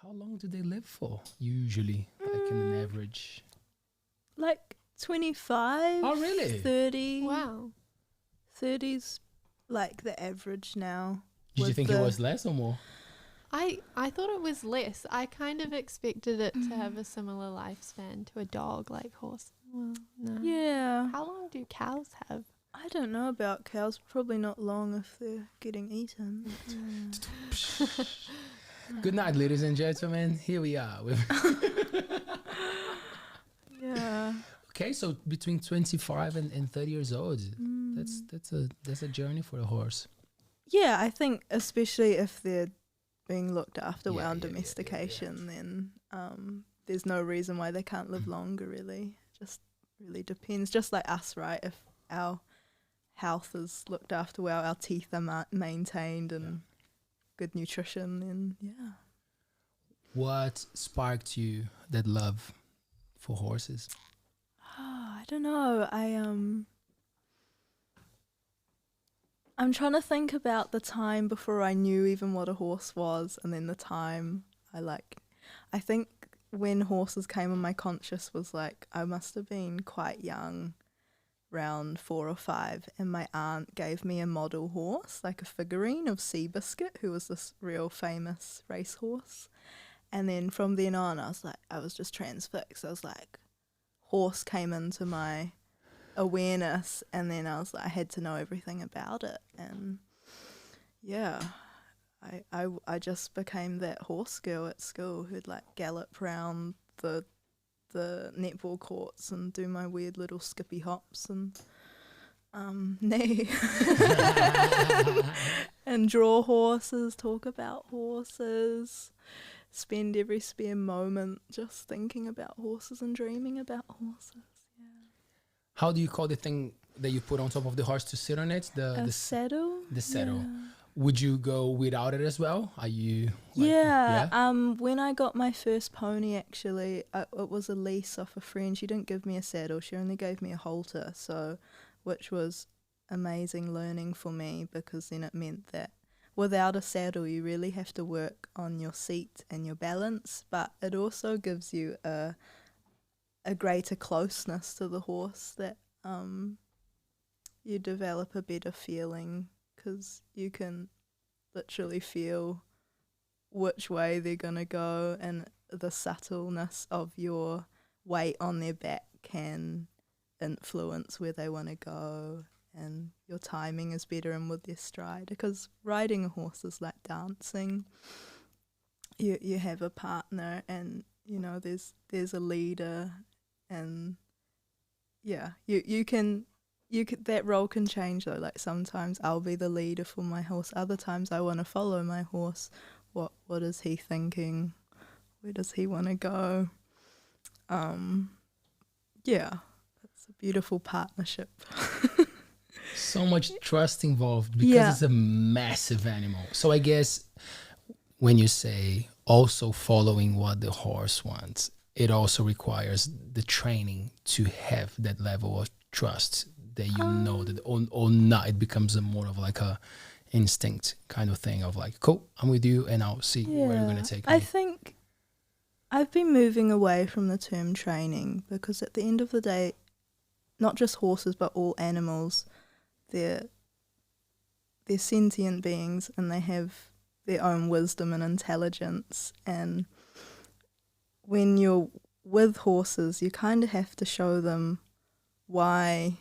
How long do they live for usually, like in an average? Like 25. Oh, really? 30. Wow. 30's like the average now. Did you with think it was less or more? I thought it was less. I kind of expected it to have a similar lifespan to a dog, like horse. Well, no. Yeah. How long do cows have? I don't know about cows. Probably not long if they're getting eaten. Good night, ladies and gentlemen. Here we are. Yeah. Okay, so between 25 and 30 years old, that's a journey for a horse. Yeah, I think especially if they're being looked after well in Yeah. domestication, then there's no reason why they can't live longer, really. Just really depends. Just like us, right? If our health is looked after well, our teeth are maintained and good nutrition, then yeah. What sparked you that love for horses? I don't know. I'm trying to think about the time before I knew even what a horse was, and then the time I think when horses came on my conscious was like I must have been quite young, around 4 or 5, and my aunt gave me a model horse, like a figurine of Seabiscuit, who was this real famous racehorse. And then from then on I was just transfixed. I was like, horse came into my awareness, and then I had to know everything about it, and yeah, I just became that horse girl at school who'd like gallop round the netball courts and do my weird little skippy hops and neigh and draw horses, talk about horses, spend every spare moment just thinking about horses and dreaming about horses. How do you call the thing that you put on top of the horse to sit on it? The saddle? The saddle. Yeah. Would you go without it as well? Are you... When I got my first pony, actually, it was a lease off a friend. She didn't give me a saddle. She only gave me a halter, which was amazing learning for me, because then it meant that without a saddle, you really have to work on your seat and your balance, but it also gives you a greater closeness to the horse, that you develop a better feeling, because you can literally feel which way they're going to go, and the subtleness of your weight on their back can influence where they want to go, and your timing is better and with their stride, because riding a horse is like dancing. You have a partner, and you know there's a leader, and yeah, you can that role can change though. Like sometimes I'll be the leader for my horse, other times I want to follow my horse. What is he thinking? Where does he want to go? Yeah, it's a beautiful partnership. So much trust involved, because it's a massive animal. So I guess when you say also following what the horse wants, it also requires the training to have that level of trust that you know that or not, it becomes more of like a instinct kind of thing of like, cool, I'm with you and I'll see where you're going to take me. I think I've been moving away from the term training, because at the end of the day, not just horses but all animals, they're sentient beings, and they have their own wisdom and intelligence, and when you're with horses you kind of have to show them why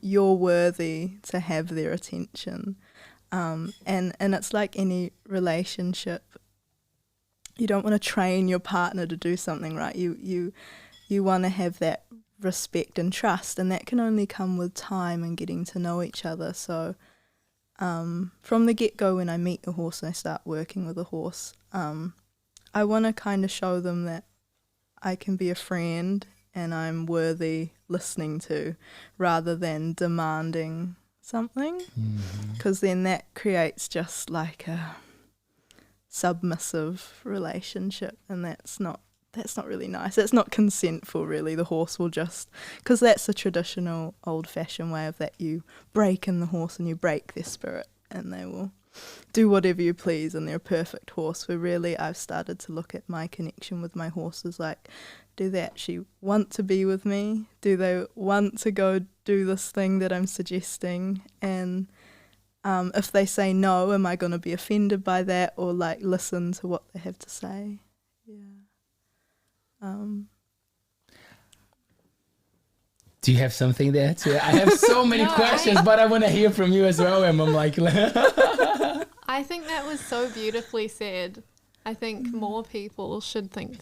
you're worthy to have their attention, and it's like any relationship. You don't want to train your partner to do something, right? You want to have that respect and trust, and that can only come with time and getting to know each other. So from the get-go, when I meet a horse and I start working with a horse, I want to kind of show them that I can be a friend and I'm worthy listening to, rather than demanding something, because then that creates just like a submissive relationship, and that's not really nice. That's not consentful, really. The horse will just, because that's a traditional old-fashioned way of that, you break in the horse and you break their spirit, and they will do whatever you please and they're a perfect horse, where really I've started to look at my connection with my horses like, do they actually want to be with me? Do they want to go do this thing that I'm suggesting? And if they say no, am I going to be offended by that, or like listen to what they have to say? Yeah. Do you have something there too? I have so many questions, but I want to hear from you as well, Emma. I'm like, I think that was so beautifully said. I think more people should think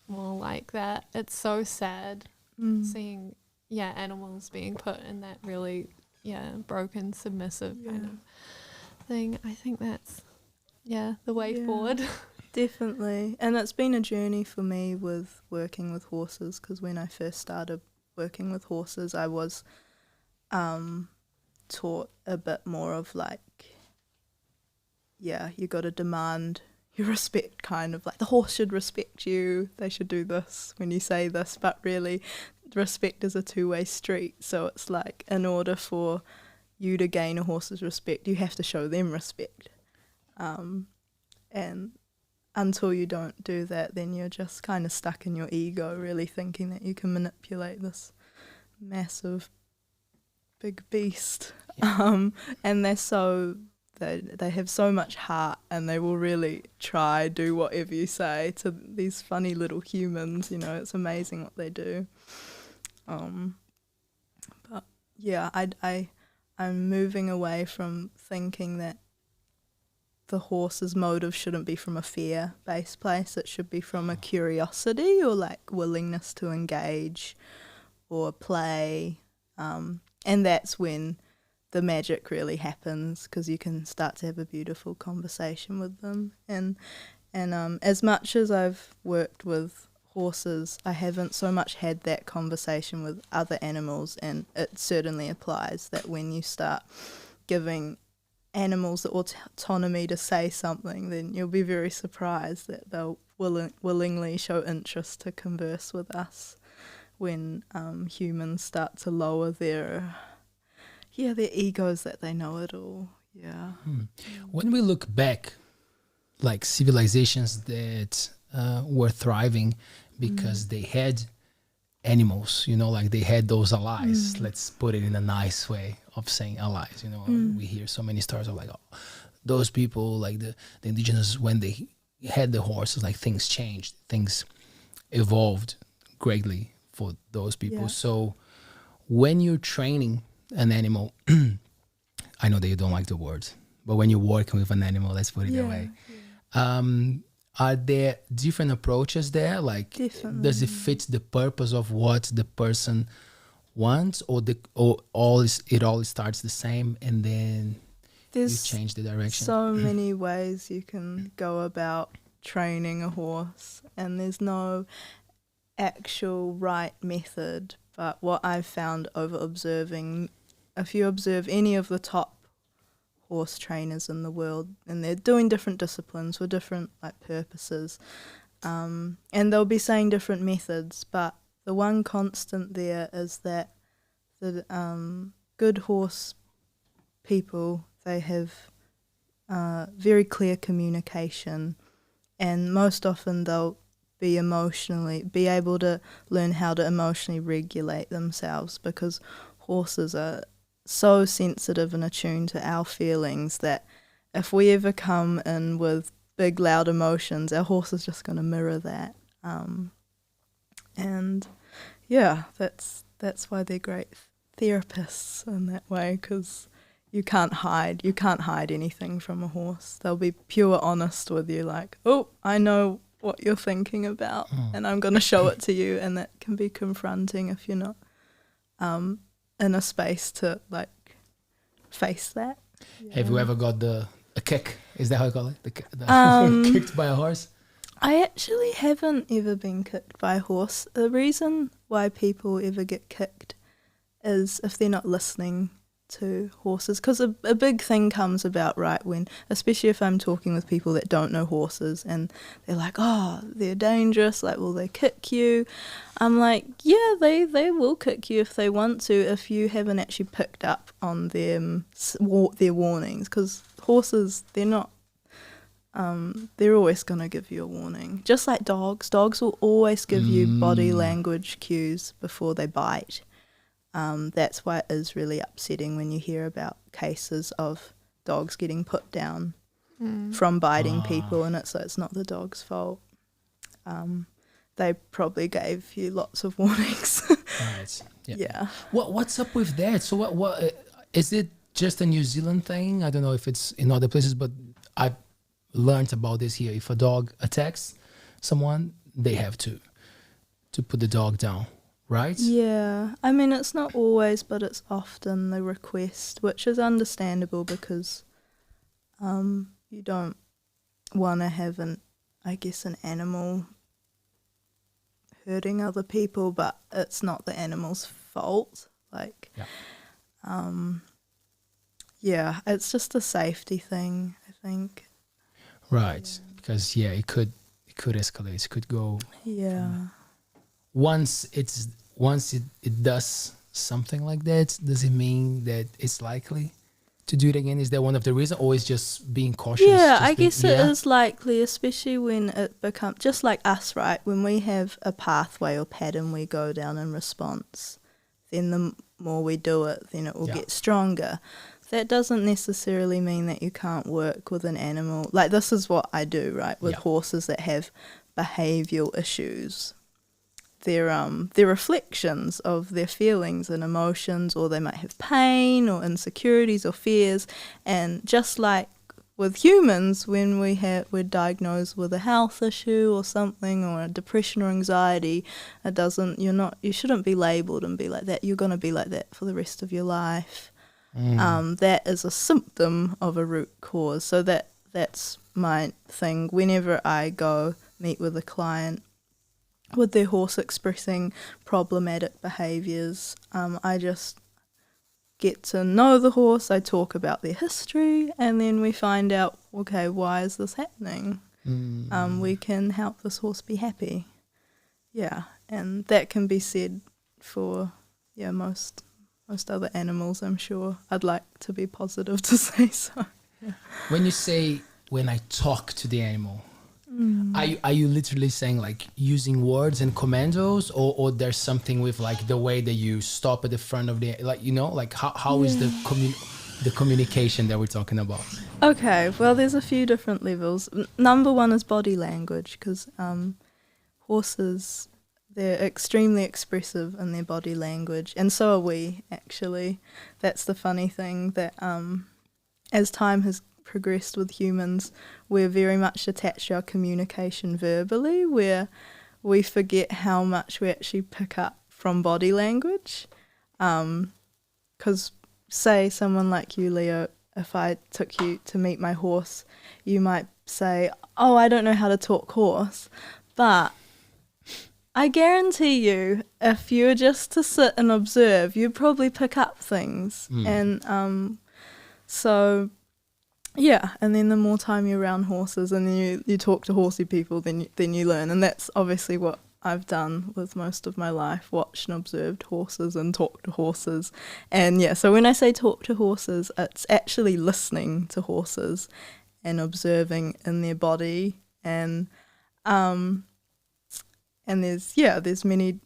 more like that. It's so sad seeing, animals being put in that really, broken, submissive kind of thing. I think that's, the way forward. Definitely. And it's been a journey for me with working with horses, because when I first started working with horses, I was taught a bit more of like, you got to demand your respect, kind of like the horse should respect you, they should do this when you say this, but really respect is a two-way street. So it's like, in order for you to gain a horse's respect, you have to show them respect, and until you don't do that, then you're just kind of stuck in your ego, really thinking that you can manipulate this massive big beast. And they have so much heart, and they will really try, do whatever you say to these funny little humans. It's amazing what they do. But yeah, I'm moving away from thinking that the horse's motive shouldn't be from a fear-based place. It should be from a curiosity, or like willingness to engage or play. And that's when the magic really happens, because you can start to have a beautiful conversation with them. And as much as I've worked with horses, I haven't so much had that conversation with other animals, and it certainly applies that when you start giving animals the autonomy to say something, then you'll be very surprised that they'll willingly show interest to converse with us, when humans start to lower their egos, that they know it all. When we look back, like civilizations that were thriving because they had animals, like they had those allies. Let's put it in a nice way of saying allies. We hear so many stories of like, those people, like the indigenous, when they had the horses, like things changed, things evolved greatly for those people. So when you're training an animal, I know that you don't like the word, but when you're working with an animal, let's put it that way, are there different approaches there? Like, does it fit the purpose of what the person wants, or it all starts the same, and then you change the direction? So many ways you can go about training a horse, and there's no actual right method. But what I've found over observing, if you observe any of the top horse trainers in the world, and they're doing different disciplines with different purposes, and they'll be saying different methods, but the one constant there is that the good horse people, they have very clear communication, and most often they'll be able to learn how to emotionally regulate themselves, because horses are so sensitive and attuned to our feelings that if we ever come in with big loud emotions, our horse is just going to mirror that. And that's why they're great therapists in that way, because you can't hide anything from a horse. They'll be pure honest with you, like, oh, I know what you're thinking about, and I'm going to show it to you. And that can be confronting if you're not in a space to face that. Have you ever got a kick? Is that how you call it? Kicked by a horse? I actually haven't ever been kicked by a horse. The reason why people ever get kicked is if they're not listening to horses, because a big thing comes about right when, especially if I'm talking with people that don't know horses and they're like, oh, they're dangerous, like, will they kick you? I'm like, yeah, they will kick you if they want to, if you haven't actually picked up on them their warnings, because horses, they're not they're always going to give you a warning, just like dogs will always give you body language cues before they bite. That's why it is really upsetting when you hear about cases of dogs getting put down from biting people, and it's not the dog's fault. They probably gave you lots of warnings. Right. Yeah. What's up with that? So what is it just a New Zealand thing? I don't know if it's in other places, but I learned about this here. If a dog attacks someone, they have to put the dog down. Right? Yeah. I mean, it's not always, but it's often the request, which is understandable because you don't want to have an animal hurting other people, but it's not the animal's fault. Like, it's just a safety thing, I think. Right. Because, it could escalate. It could go. Yeah. Once it does something like that, does it mean that it's likely to do it again? Is that one of the reasons, or is just being cautious? Yeah, I guess it is likely, especially when it becomes just like us, right? When we have a pathway or pattern we go down in response, then the more we do it, then it will get stronger. That doesn't necessarily mean that you can't work with an animal. Like, this is what I do, right, with horses that have behavioural issues. They're reflections of their feelings and emotions, or they might have pain or insecurities or fears. And just like with humans, when we're diagnosed with a health issue or something, or a depression or anxiety, you shouldn't be labelled and be like that. You're going to be like that for the rest of your life. That is a symptom of a root cause. So that's my thing. Whenever I go meet with a client with their horse expressing problematic behaviours, I just get to know the horse, I talk about their history, and then we find out, okay, why is this happening? We can help this horse be happy. Yeah, and that can be said for most other animals, I'm sure. I'd like to be positive to say so. Yeah. When you say, when I talk to the animal, are you literally saying like using words and commandos, or there's something with like the way that you stop at the front of the, like, like how is the communication that we're talking about? Okay, well, there's a few different levels. Number one is body language, because horses, they're extremely expressive in their body language, and so are we, actually. That's the funny thing, that as time has progressed with humans, we're very much attached to our communication verbally, where we forget how much we actually pick up from body language. Because say someone like you, Leo, if I took you to meet my horse, you might say, oh, I don't know how to talk horse, but I guarantee you, if you were just to sit and observe, you'd probably pick up things. And so, yeah, and then the more time you're around horses and then you talk to horsey people, then you learn. And that's obviously what I've done with most of my life, watched and observed horses and talked to horses. And yeah, so when I say talk to horses, it's actually listening to horses and observing in their body. And there's many,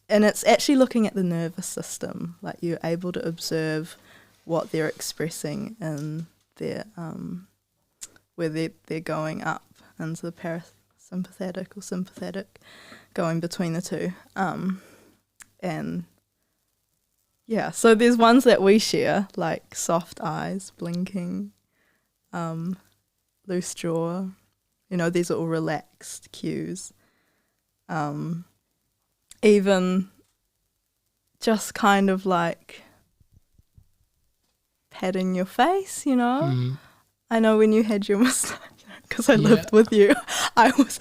and it's actually looking at the nervous system. Like, you're able to observe what they're expressing in their where they're going up into the parasympathetic or sympathetic, going between the two. And yeah, so there's ones that we share, like soft eyes, blinking, loose jaw. These are all relaxed cues. Even just kind of like patting your face, I know when you had your moustache, because I lived with you, I was,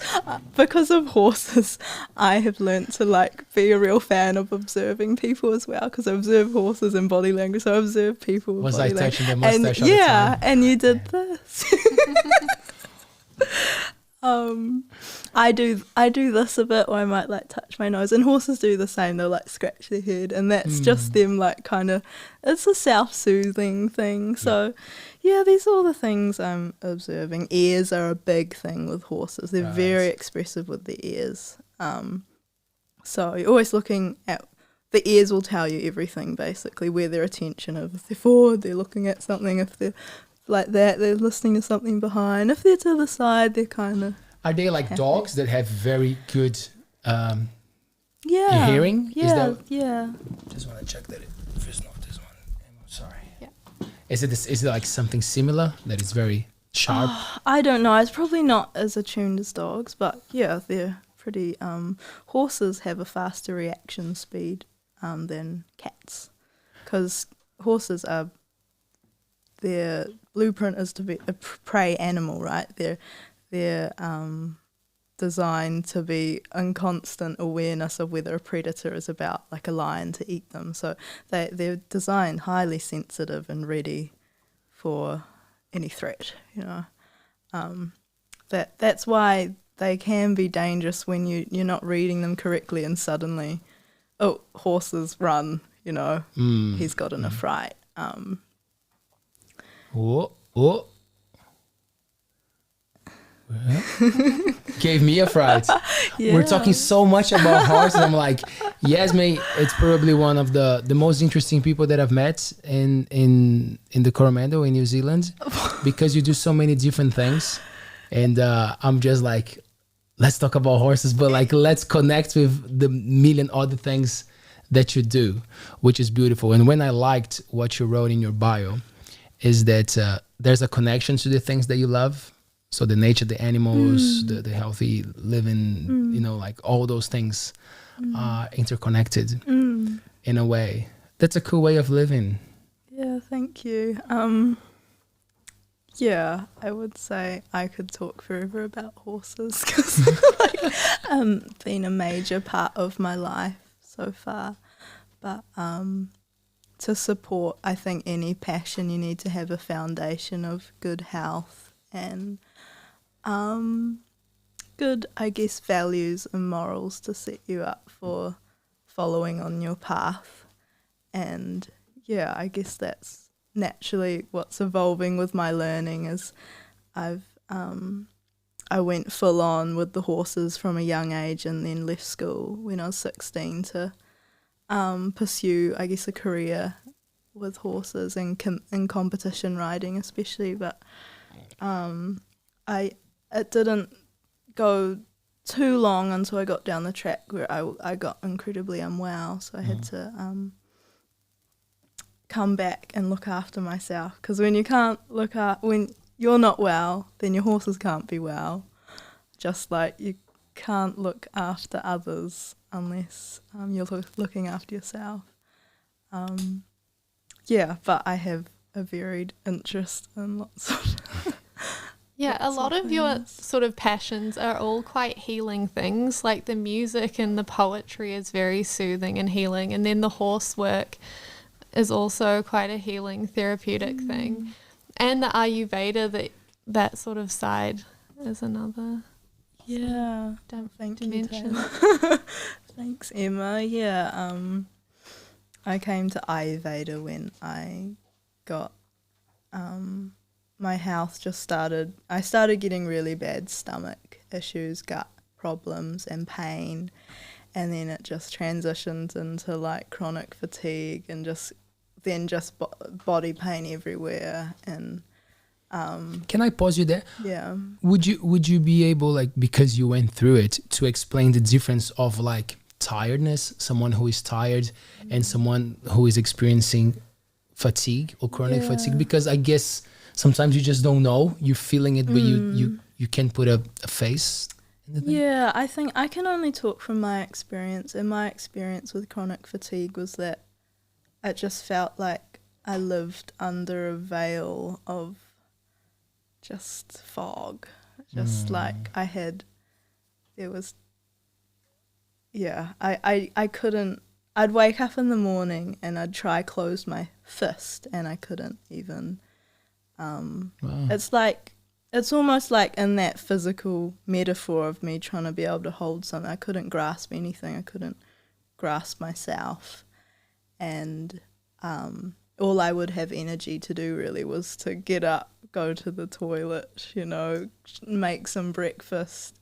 because of horses, I have learnt to like be a real fan of observing people as well, because I observe horses and body language, so I observe people with Was body I language. touching the mustache And all the time? and you did this. I do this a bit, or I might like touch my nose, and horses do the same. They'll like scratch their head, and that's just them like kind of, it's a self-soothing thing. So yeah, these are all the things I'm observing. Ears are a big thing with horses. They're very expressive with their ears. So you're always looking at, the ears will tell you everything basically, where their attention is. If they're forward, they're looking at something. If they're like that, they're listening to something behind. If they're to the side, they're kind of... Are they like dogs that have very good yeah hearing? Yeah, Is that, just want to check that if it's not this one. I'm sorry. Yeah. Is it like something similar that is very sharp? I don't know. It's probably not as attuned as dogs, but yeah, they're pretty... horses have a faster reaction speed than cats, because horses are... Their blueprint is to be a prey animal, right? They're designed to be in constant awareness of whether a predator is about, like a lion, to eat them. So they're designed highly sensitive and ready for any threat, you know. That's why they can be dangerous when you're not reading them correctly, and suddenly, oh, horses run, you know, he's got in a fright. Oh. Gave me a fright. We're talking so much about horses. I'm like, Yazmin, it's probably one of the most interesting people that I've met in the Coromandel in New Zealand, because you do so many different things. And I'm just like, let's talk about horses, but like, let's connect with the million other things that you do, which is beautiful. And when I liked what you wrote in your bio, is that there's a connection to the things that you love. So the nature, the animals, the healthy living, you know, like all those things are interconnected in a way. That's a cool way of living. Yeah, thank you. Yeah, I would say I could talk forever about horses, because like, been a major part of my life so far. But to support, I think, any passion, you need to have a foundation of good health and good, I guess, values and morals to set you up for following on your path. And yeah, I guess that's naturally what's evolving with my learning. Is I went full on with the horses from a young age, and then left school when I was 16 to pursue, I guess, a career with horses and in competition riding especially. But it didn't go too long until I got down the track where I got incredibly unwell, so I had to come back and look after myself, because when you can't when you're not well, then your horses can't be well, just like you can't look after others unless you're looking after yourself. Yeah, but I have a varied interest in lots of yeah, a lot of your sort of passions are all quite healing things, like the music and the poetry is very soothing and healing, and then the horse work is also quite a healing therapeutic thing, and the Ayurveda, that sort of side is another dimension. Thanks, Emma. Yeah, I came to Ayurveda when I got my health I started getting really bad stomach issues, gut problems and pain, and then it just transitioned into like chronic fatigue and just body pain everywhere. And Can I pause you there? yeah, Would you be able, like, because you went through it, to explain the difference of like tiredness, someone who is tired and someone who is experiencing fatigue or chronic fatigue? Because I guess sometimes you just don't know, you're feeling it, but you can't put a face in the thing. Yeah, I think I can only talk from my experience, and my experience with chronic fatigue was that it just felt like I lived under a veil of just fog. It Just like I couldn't, I'd wake up in the morning and I'd try close my fist and I couldn't even, it's almost like in that physical metaphor of me trying to be able to hold something, I couldn't grasp anything, I couldn't grasp myself, and all I would have energy to do really was to get up, go to the toilet, you know, make some breakfast,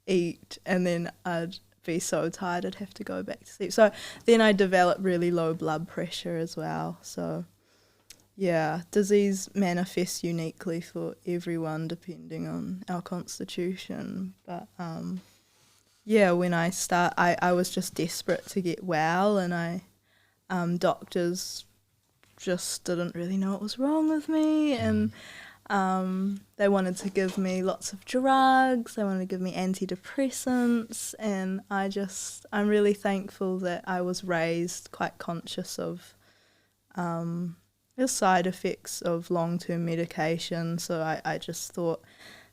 eat, and then I'd be so tired I'd have to go back to sleep. So then I developed really low blood pressure as well. So yeah, disease manifests uniquely for everyone depending on our constitution. But when I was just desperate to get well, and doctors just didn't really know what was wrong with me, and they wanted to give me lots of drugs, they wanted to give me antidepressants, and I'm really thankful that I was raised quite conscious of the side effects of long-term medication. So I just thought,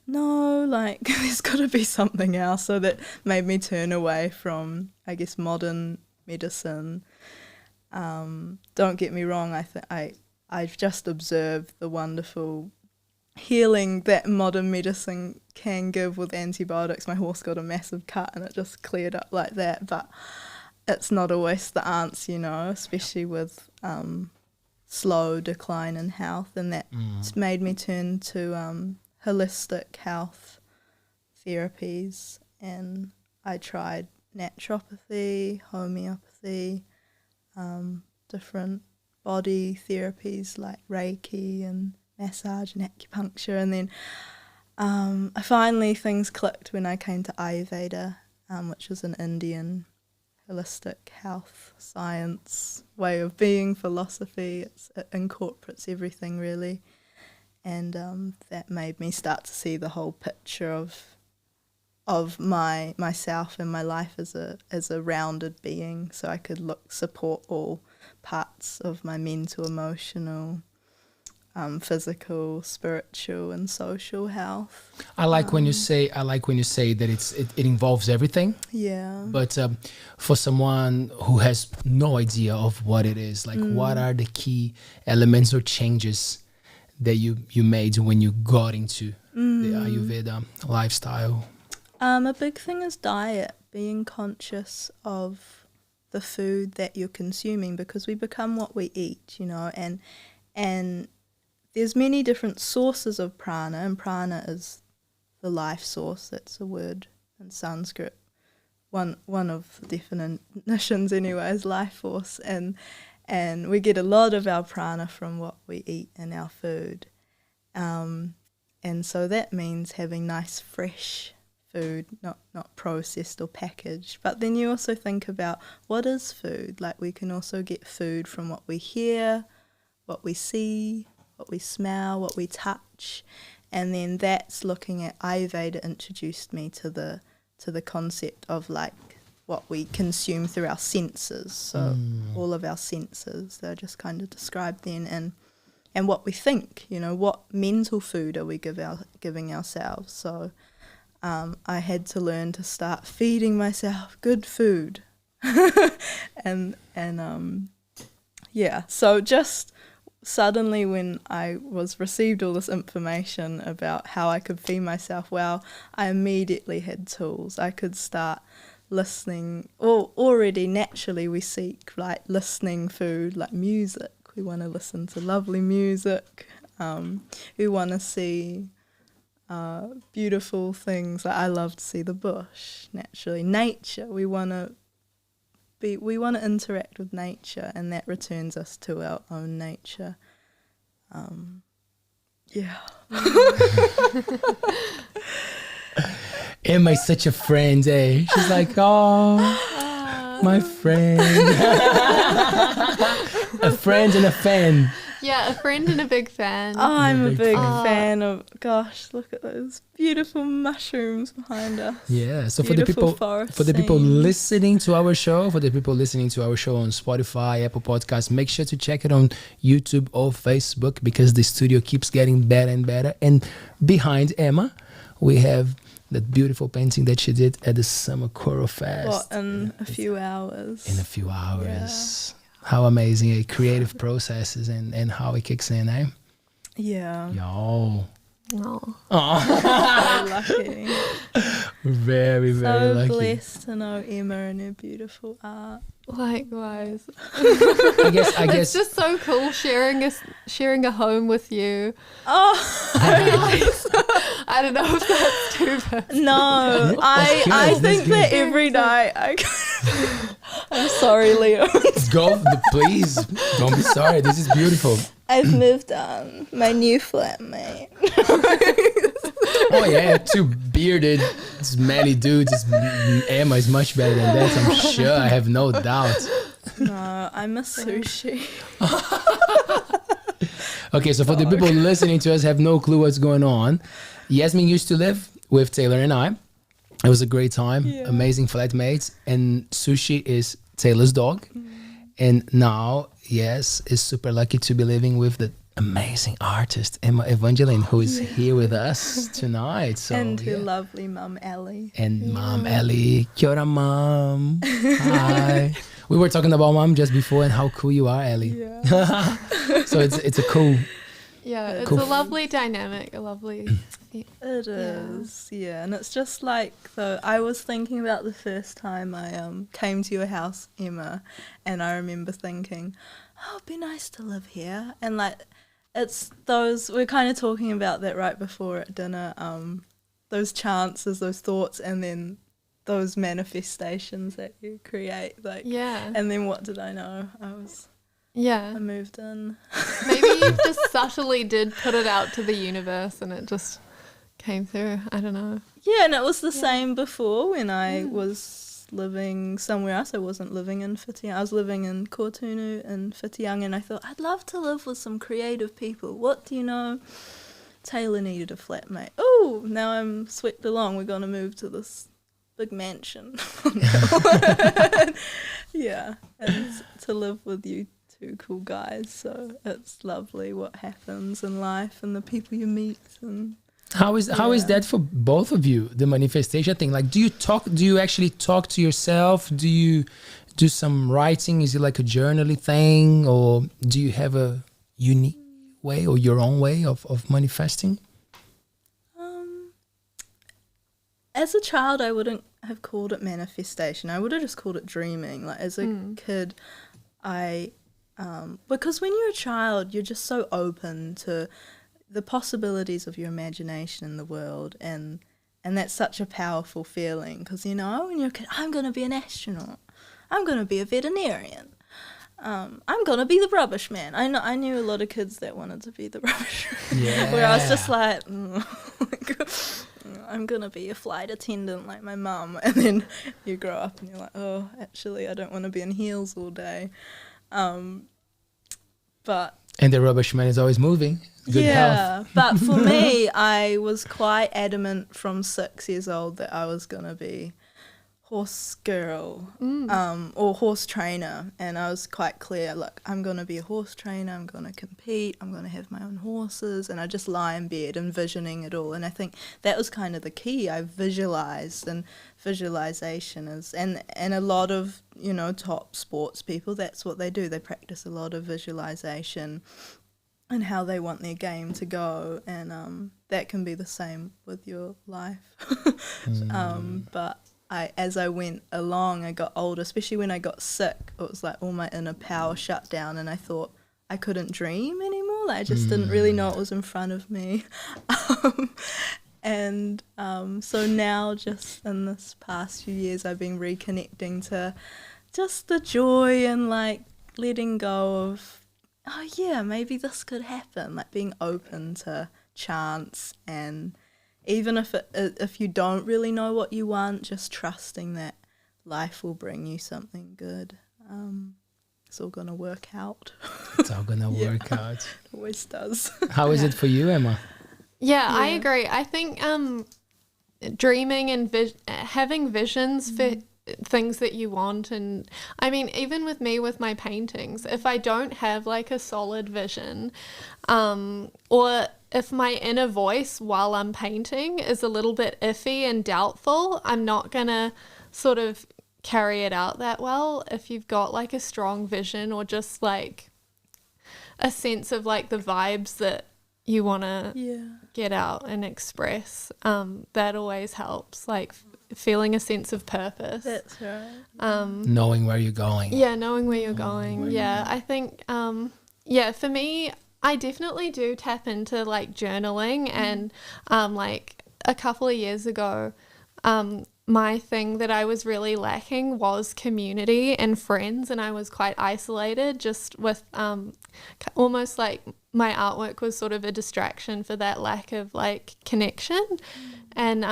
no, like there's got to be something else. So that made me turn away from, I guess, modern medicine. Don't get me wrong, I've just observed the wonderful healing that modern medicine can give with antibiotics. My horse got a massive cut and it just cleared up like that, but it's not always the answer, you know, especially with slow decline in health, and that made me turn to holistic health therapies, and I tried naturopathy, homeopathy, different body therapies like Reiki and massage and acupuncture, and then finally things clicked when I came to Ayurveda, which is an Indian holistic health science way of being, philosophy. It incorporates everything really, and that made me start to see the whole picture of myself and my life as a rounded being, so I could support all parts of my mental, emotional, physical, spiritual, and social health. I like when you say that it involves everything. Yeah. But for someone who has no idea of what it is, like what are the key elements or changes that you made when you got into the Ayurveda lifestyle? A big thing is diet, being conscious of the food that you're consuming, because we become what we eat, you know, and there's many different sources of prana, and prana is the life source. That's a word in Sanskrit. One of the definitions anyway is life force, and we get a lot of our prana from what we eat in our food. And so that means having nice fresh food, not processed or packaged. But then you also think about what is food. Like, we can also get food from what we hear, what we see, what we smell, what we touch, and then that's looking at Ayurveda introduced me to the concept of like what we consume through our senses. So all of our senses, they're just kind of described then, and what we think, you know, what mental food are we giving ourselves. So I had to learn to start feeding myself good food. and so just suddenly when I received all this information about how I could feed myself well, I immediately had tools. I could start listening, or already naturally we seek like listening food, like music. We want to listen to lovely music. We want to see beautiful things. Like, I love to see the bush, naturally. Nature, we want to interact with nature, and that returns us to our own nature. Emma's such a friend, eh? She's like, oh, my friend. A friend and a fan. Yeah, a friend and a big fan. Oh, I'm a big fan of, gosh, look at those beautiful mushrooms behind us. Yeah, so for Beautiful the people listening to our show, on Spotify, Apple Podcasts, make sure to check it on YouTube or Facebook, because the studio keeps getting better and better. And behind Emma, we have that beautiful painting that she did at the Summer Coral Fest. What, in a few hours? In a few hours. Yeah. How amazing, creative processes and how it kicks in, eh? Yeah. Yo. Oh. So lucky. Very, very lucky. So blessed to know Emma and her beautiful art. Likewise. I guess It's just so cool sharing a home with you. Oh, I don't know if that's too bad. no. I think that every night I'm sorry, Leo. Go, please. Don't be sorry. This is beautiful. I've moved on. My new flatmate. Oh yeah, two bearded, smelly dudes. Emma is much better than that, I'm sure. I have no doubt. No, I miss sushi. Okay, so for the people listening to us have no clue what's going on. Yazmin used to live with Taylor and I. It was a great time, amazing flatmates, and Sushi is Taylor's dog. And now, yes, is super lucky to be living with the amazing artist Emma Evangeline, who is here with us tonight. So, and her lovely mum Ellie. And Mom Ellie. Kia ora, Mom. Hi. We were talking about Mom just before and how cool you are, Ellie. Yeah. So it's a cool. Yeah, it's cool. a lovely dynamic, a lovely. It is, yeah. And it's just like, though, I was thinking about the first time I came to your house, Emma, and I remember thinking, oh, it'd be nice to live here. And like, it's those, we're kind of talking about that right before at dinner, those chances, those thoughts, and then those manifestations that you create. Like, and then what did I know? I moved in. Maybe you just subtly did put it out to the universe and it just came through. I don't know. Yeah, and it was the same before when I was living somewhere else. I wasn't living in Whitianga. I was living in Kōtunu in Whitianga, and I thought, I'd love to live with some creative people. What do you know? Taylor needed a flatmate. Oh, now I'm swept along. We're going to move to this big mansion. Yeah, and to live with you two cool guys, so it's lovely what happens in life and the people you meet. And how is that for both of you, the manifestation thing? Like, do you actually talk to yourself? Do you do some writing? Is it like a journaling thing, or do you have a unique way or your own way of manifesting? As a child, I wouldn't have called it manifestation. I would have just called it dreaming. Like, as a kid, because when you're a child, you're just so open to the possibilities of your imagination in the world, and that's such a powerful feeling, because, you know, when you're a kid, I'm going to be an astronaut, I'm going to be a veterinarian, I'm going to be the rubbish man. I knew a lot of kids that wanted to be the rubbish man, where I was just like, I'm going to be a flight attendant like my mum, and then you grow up and you're like, oh, actually, I don't want to be in heels all day. And the rubbish man is always moving. Good health. But for me, I was quite adamant from 6 years old that I was going to be horse girl or horse trainer, and I was quite clear, look, I'm going to be a horse trainer, I'm going to compete, I'm going to have my own horses, and I just lie in bed envisioning it all. And I think that was kind of the key. I visualized, and visualization is, and a lot of, you know, top sports people, that's what they do. They practice a lot of visualization and how they want their game to go, and that can be the same with your life. But as I went along, I got older, especially when I got sick, it was like all my inner power shut down, and I thought I couldn't dream anymore. Like, I just didn't really know what was in front of me. So now, just in this past few years, I've been reconnecting to just the joy and like letting go of, oh yeah, maybe this could happen, like being open to chance, and even if you don't really know what you want, just trusting that life will bring you something good. It's all going to work out. It's all going to work out. It always does. How is it for you, Emma? Yeah, I agree. I think dreaming and having visions for things that you want, and I mean, even with me with my paintings, if I don't have like a solid vision, or if my inner voice while I'm painting is a little bit iffy and doubtful, I'm not going to sort of carry it out that well. If you've got like a strong vision or just like a sense of like the vibes that you want to get out and express, that always helps, like feeling a sense of purpose. That's right. Knowing where you're going. Yeah, knowing where you're going. Yeah, I think, for me, I definitely do tap into like journaling, and like a couple of years ago, my thing that I was really lacking was community and friends, and I was quite isolated, just with almost like my artwork was sort of a distraction for that lack of like connection. And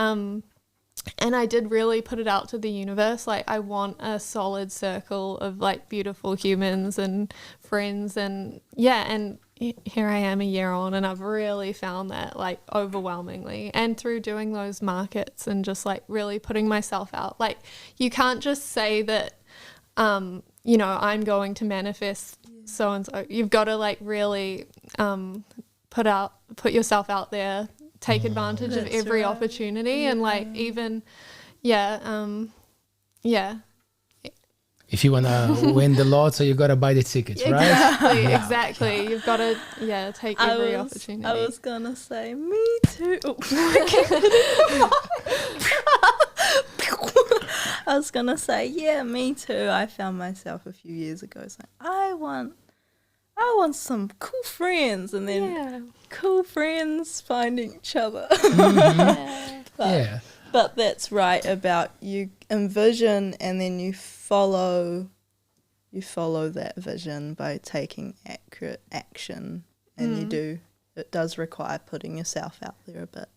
I did really put it out to the universe. Like, I want a solid circle of like beautiful humans and friends, and here I am a year on, and I've really found that like overwhelmingly. And through doing those markets and just like really putting myself out, like you can't just say that, I'm going to manifest so and so. You've got to like really put yourself out there, take advantage of every opportunity, and like even if you want to win the lotto, you got to buy the tickets, right? Exactly. You've got to take every opportunity. I was gonna say me too. I was gonna say me too. I found myself a few years ago saying I want some cool friends, and then cool friends finding each other. But that's right about you envision, and then you follow that vision by taking accurate action, and it does require putting yourself out there a bit.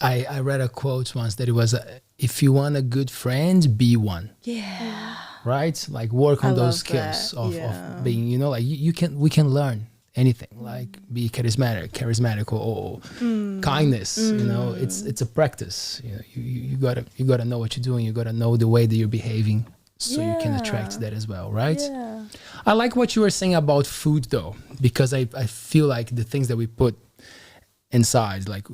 I read a quote once that it was, if you want a good friend, be one. Yeah. Right? Like work on those skills of being, like we can learn anything, like be charismatic or kindness. It's a practice. You gotta know what you're doing. You gotta know the way that you're behaving, so you can attract that as well, right? Yeah. I like what you were saying about food though, because I feel like the things that we put inside, like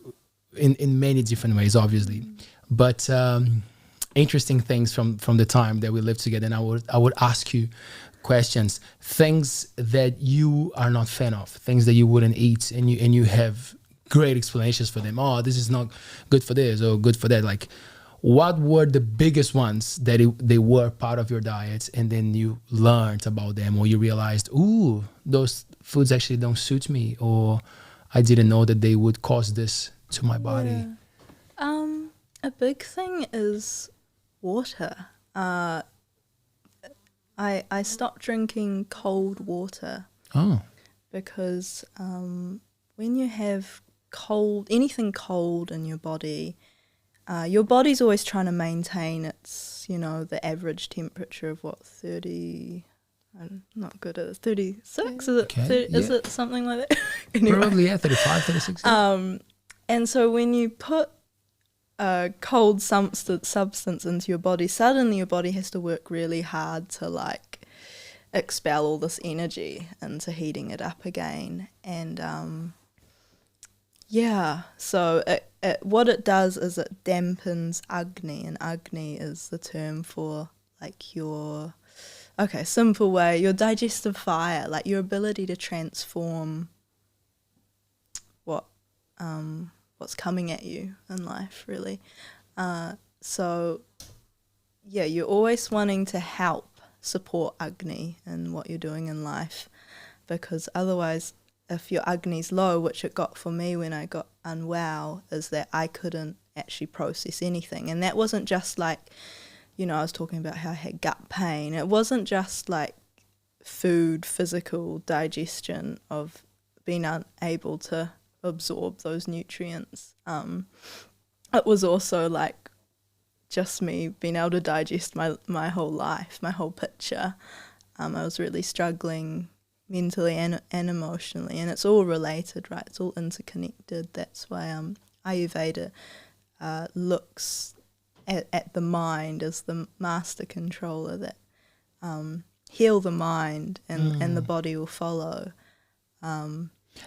in many different ways, obviously, but interesting things from the time that we lived together. And I would ask you questions, things that you are not fan of, things that you wouldn't eat, and you have great explanations for them. Oh, this is not good for this or good for that. Like, what were the biggest ones that they were part of your diet, and then you learned about them, or you realized, ooh, those foods actually don't suit me, or I didn't know that they would cause this to my body? A big thing is water. I stopped drinking cold water. Oh. Because when you have anything cold in your body's always trying to maintain its, the average temperature of 30. I'm not good at it. 36? Is it? Okay, is it something like that? Anyway. Probably 35, 36. And so when you put a cold substance into your body, suddenly your body has to work really hard to like expel all this energy into heating it up again. And so what it does is it dampens Agni, and Agni is the term for like simple way, your digestive fire, like your ability to transform what's coming at you in life, really. You're always wanting to help support Agni in what you're doing in life, because otherwise, if your Agni's low, which it got for me when I got unwell, is that I couldn't actually process anything. And that wasn't just like, I was talking about how I had gut pain. It wasn't just like food, physical digestion of being unable to absorb those nutrients. It was also like just me being able to digest my whole life, my whole picture. I was really struggling mentally and emotionally, and it's all related, right? It's all interconnected. That's why Ayurveda looks at the mind as the master controller, that heal the mind and the body will follow.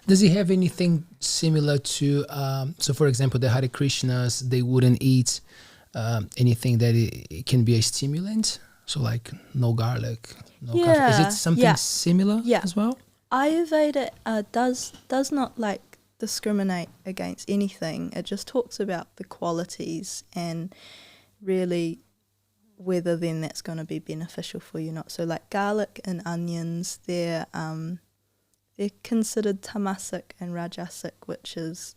Does he have anything similar to, so for example, the Hare Krishnas, they wouldn't eat anything that it can be a stimulant? So like no garlic, no coffee. Is it something similar as well? Ayurveda does not like discriminate against anything. It just talks about the qualities and really whether then that's going to be beneficial for you or not. So like garlic and onions, they're considered tamasic and rajasic, which is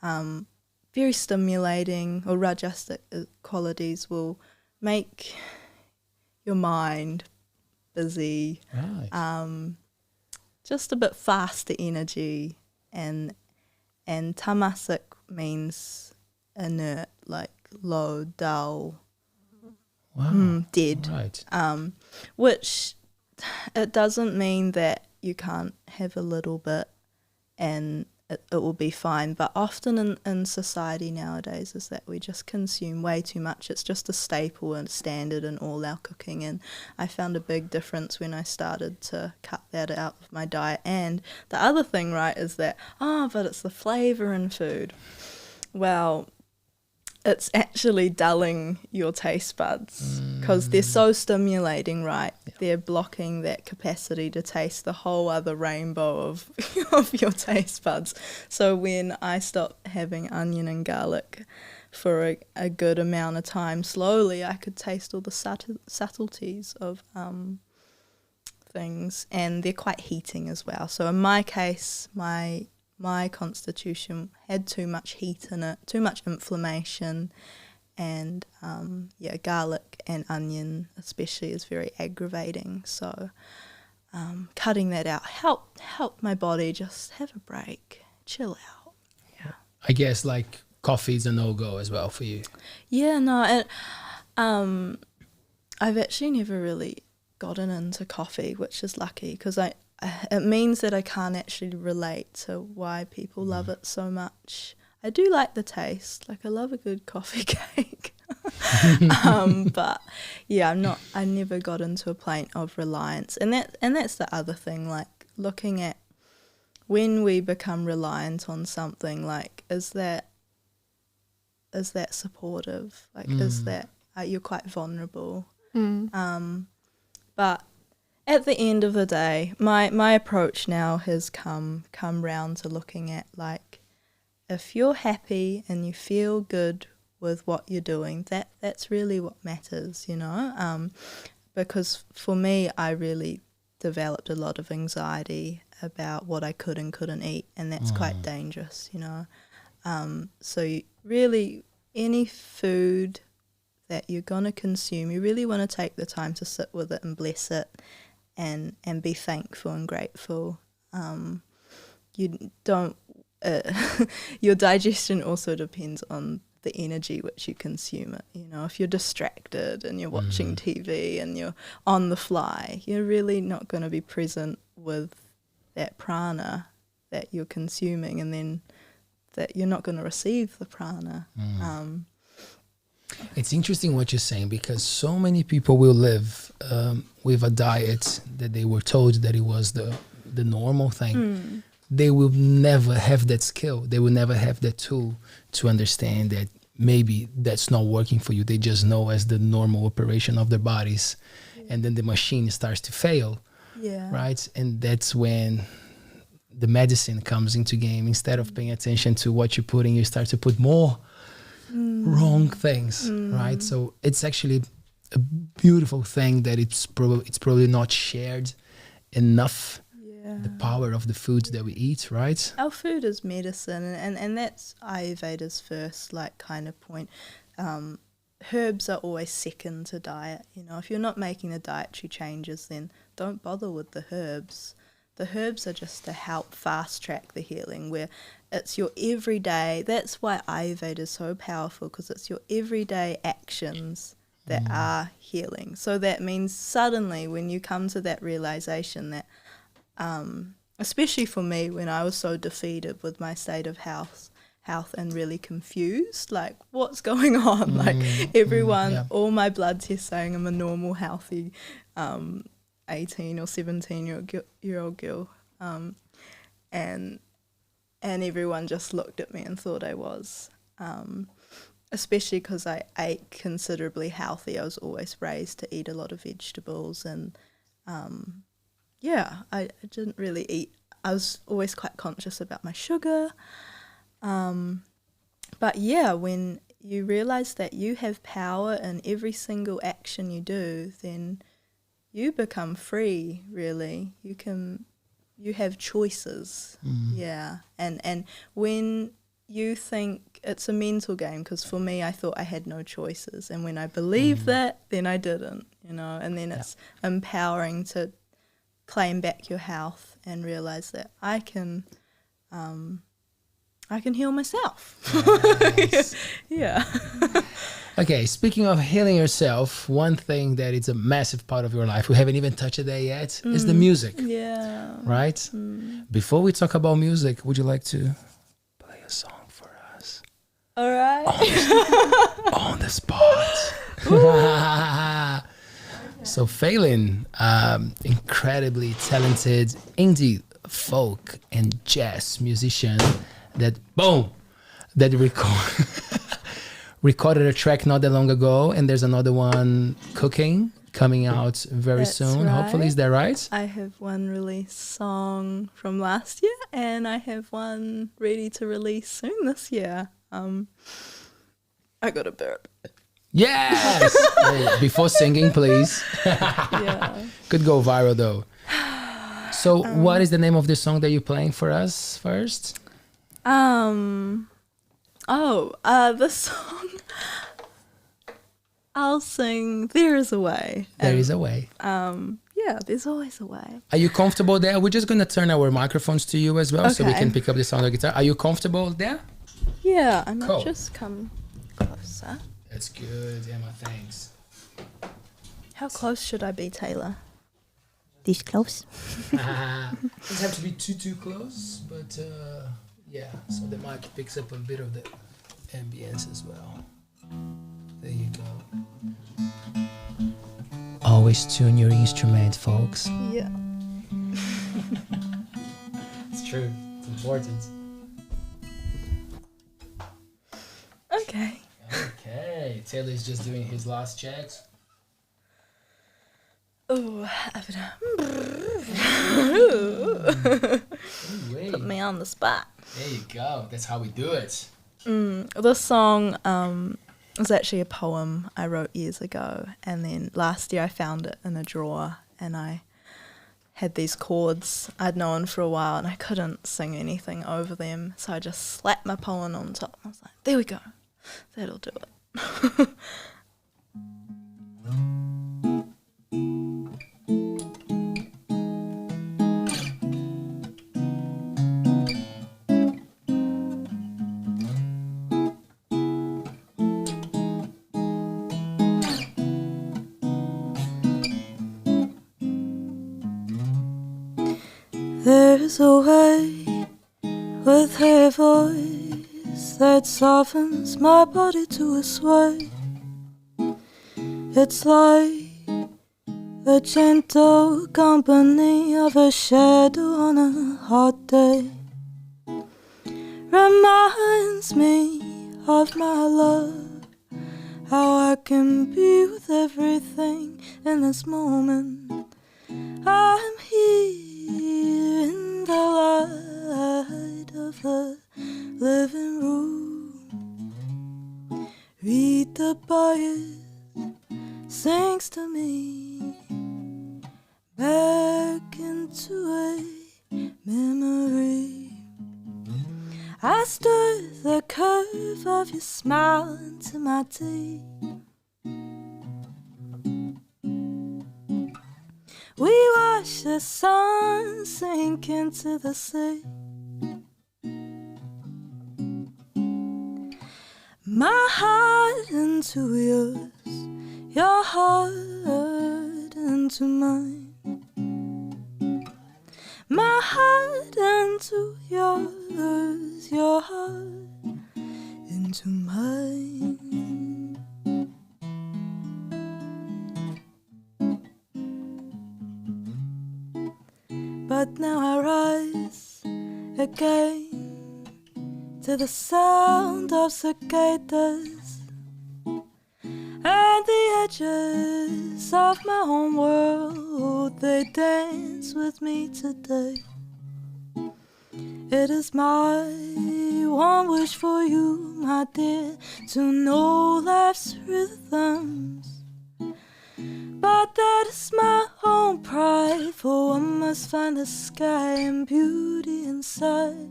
very stimulating, or rajasic qualities will make your mind busy, just a bit faster energy, and tamasic means inert, like low, dull, dead. Right. Which it doesn't mean that you can't have a little bit and it will be fine, but often in society nowadays is that we just consume way too much. It's just a staple and standard in all our cooking, and I found a big difference when I started to cut that out of my diet. And the other thing, right, is that but it's the flavour in food. Well, it's actually dulling your taste buds because they're so stimulating, right? Yeah. They're blocking that capacity to taste the whole other rainbow of your taste buds. So when I stopped having onion and garlic for a good amount of time, slowly I could taste all the subtleties of things, and they're quite heating as well. So in my case, my constitution had too much heat in it, too much inflammation, and garlic and onion especially is very aggravating. So cutting that out helped my body just have a break, chill out. Yeah, I guess like coffee is a no-go as well for you. Yeah, no, I've actually never really gotten into coffee, which is lucky because it means that I can't actually relate to why people love it so much. I do like the taste, like I love a good coffee cake. But yeah, I never got into a point of reliance. And that's the other thing, like looking at when we become reliant on something, like is that supportive? Like is that you're quite vulnerable. But at the end of the day, my approach now has come round to looking at, like, if you're happy and you feel good with what you're doing, that's really what matters, you know. Because for me, I really developed a lot of anxiety about what I could and couldn't eat, and that's quite dangerous, you know. So really, any food that you're going to consume, you really want to take the time to sit with it and bless it. And be thankful and grateful. You don't. Your digestion also depends on the energy which you consume it. You know, if you're distracted and you're watching TV and you're on the fly, you're really not going to be present with that prana that you're consuming, and then that you're not going to receive the prana. It's interesting what you're saying, because so many people will live with a diet that they were told that it was the normal thing. They will never have that skill. They will never have that tool to understand that maybe that's not working for you. They just know as the normal operation of their bodies. And then the machine starts to fail, right? And that's when the medicine comes into game. Instead of paying attention to what you're putting, you start to put more wrong things, right? So it's actually a beautiful thing that it's probably not shared enough. The power of the foods that we eat, right? Our food is medicine, and that's Ayurveda's first kind of point. Herbs are always second to diet. You know, if you're not making the dietary changes, then don't bother with the herbs. The herbs are just to help fast track the healing, where it's your everyday. That's why Ayurveda is so powerful, because it's your everyday actions that are healing. So that means suddenly when you come to that realization that, especially for me, when I was so defeated with my state of health and really confused, like what's going on? Like everyone, all my blood tests saying I'm a normal, healthy 18 or 17-year-old girl. and everyone just looked at me and thought I was, especially because I ate considerably healthy. I was always raised to eat a lot of vegetables, and I didn't really eat. I was always quite conscious about my sugar. But yeah, when you realize that you have power in every single action you do, then you become free, really. You have choices. Yeah. And when you think it's a mental game, because for me, I thought I had no choices. And when I believed that, then I didn't, and then it's empowering to claim back your health and realize that I can heal myself. Nice. Yeah. Okay, speaking of healing yourself, one thing that is a massive part of your life, we haven't even touched it there yet, is the music. Yeah. Right? Before we talk about music, would you like to play a song for us? All right. On the spot. So FÄI LÍN, incredibly talented indie folk and jazz musician that recorded a track not that long ago, and there's another one coming out very soon. Right. Hopefully, is that right? I have one release song from last year, and I have one ready to release soon this year. I got a burp. Yes! Hey, before singing, please. Yeah. Could go viral though. So what is the name of the song that you're playing for us first? The song I'll sing There Is a Way. There is a way. Yeah, there's always a way. Are you comfortable there? We're just going to turn our microphones to you as well, so we Okay. can pick up the sound of the guitar. Are you comfortable there? Yeah, I might Cool. just come closer. That's good, Emma. Thanks. How close should I be, Taylor? This close? Doesn't have to be too close, but yeah, so the mic picks up a bit of the ambience as well. There you go. Always tune your instrument, folks. Yeah. It's true. It's important. Okay. Okay, Taylor's just doing his last checks. Oh, put me on the spot. There you go. That's how we do it. This song was actually a poem I wrote years ago, and then last year I found it in a drawer, and I had these chords I'd known for a while, and I couldn't sing anything over them, so I just slapped my poem on top. I was like, there we go. That'll do it. There's a way with her voice that softens my body to a sway. It's like the gentle company of a shadow on a hot day. Reminds me of my love, how I can be with everything in this moment. I'm here in the light of the living room. Read the bias sings to me back into a memory. I stir the curve of your smile into my tea. We watch the sun sink into the sea. My heart into yours, your heart into mine. My heart into yours, your heart into mine. But now I rise again to the sound of cicadas and the edges of my own world. They dance with me today. It is my one wish for you, my dear, to know life's rhythms. But that is my own pride, for one must find the sky and beauty inside.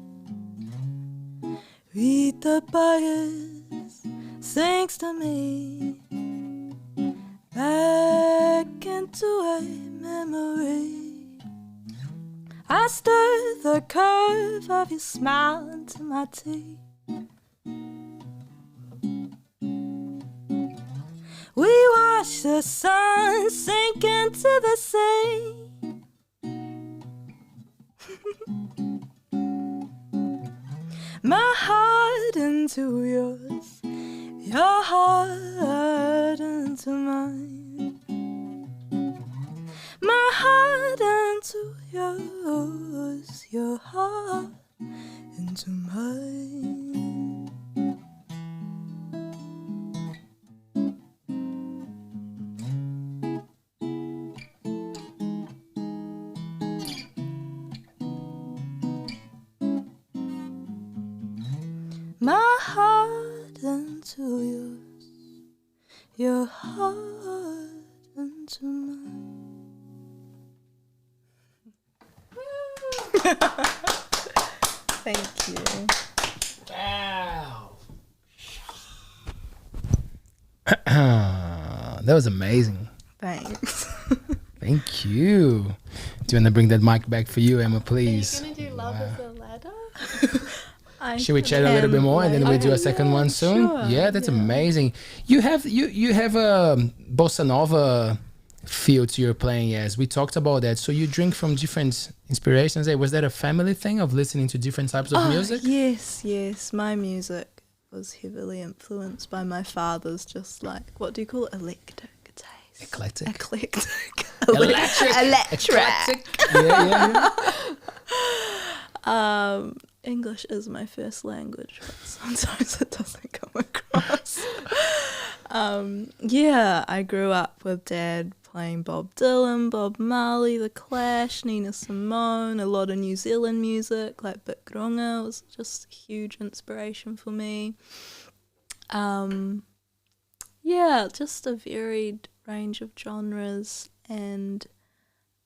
Read the bias sings to me back into a memory. I stir the curve of your smile into my tea. We watch the sun sink into the sea. My heart into yours, your heart into mine. My heart into yours, your heart into mine. My heart into yours, your heart into mine. Thank you. Wow. That was amazing. Thanks. Thank you. Do you want to bring that mic back for you, Emma, please? Are you going to do Love as a Ladder? Should we chat a little bit more and then we'll do a second one soon? Sure. Yeah, that's amazing. You have a bossa nova feel to your playing, as we talked about that. So you drink from different inspirations. Was that a family thing of listening to different types of music? Yes. My music was heavily influenced by my father's, just like, what do you call it? Eclectic. Electric. Yeah. English is my first language, but sometimes it doesn't come across. I grew up with Dad playing Bob Dylan, Bob Marley, The Clash, Nina Simone, a lot of New Zealand music like Bikronga was just a huge inspiration for me. Just a varied range of genres, and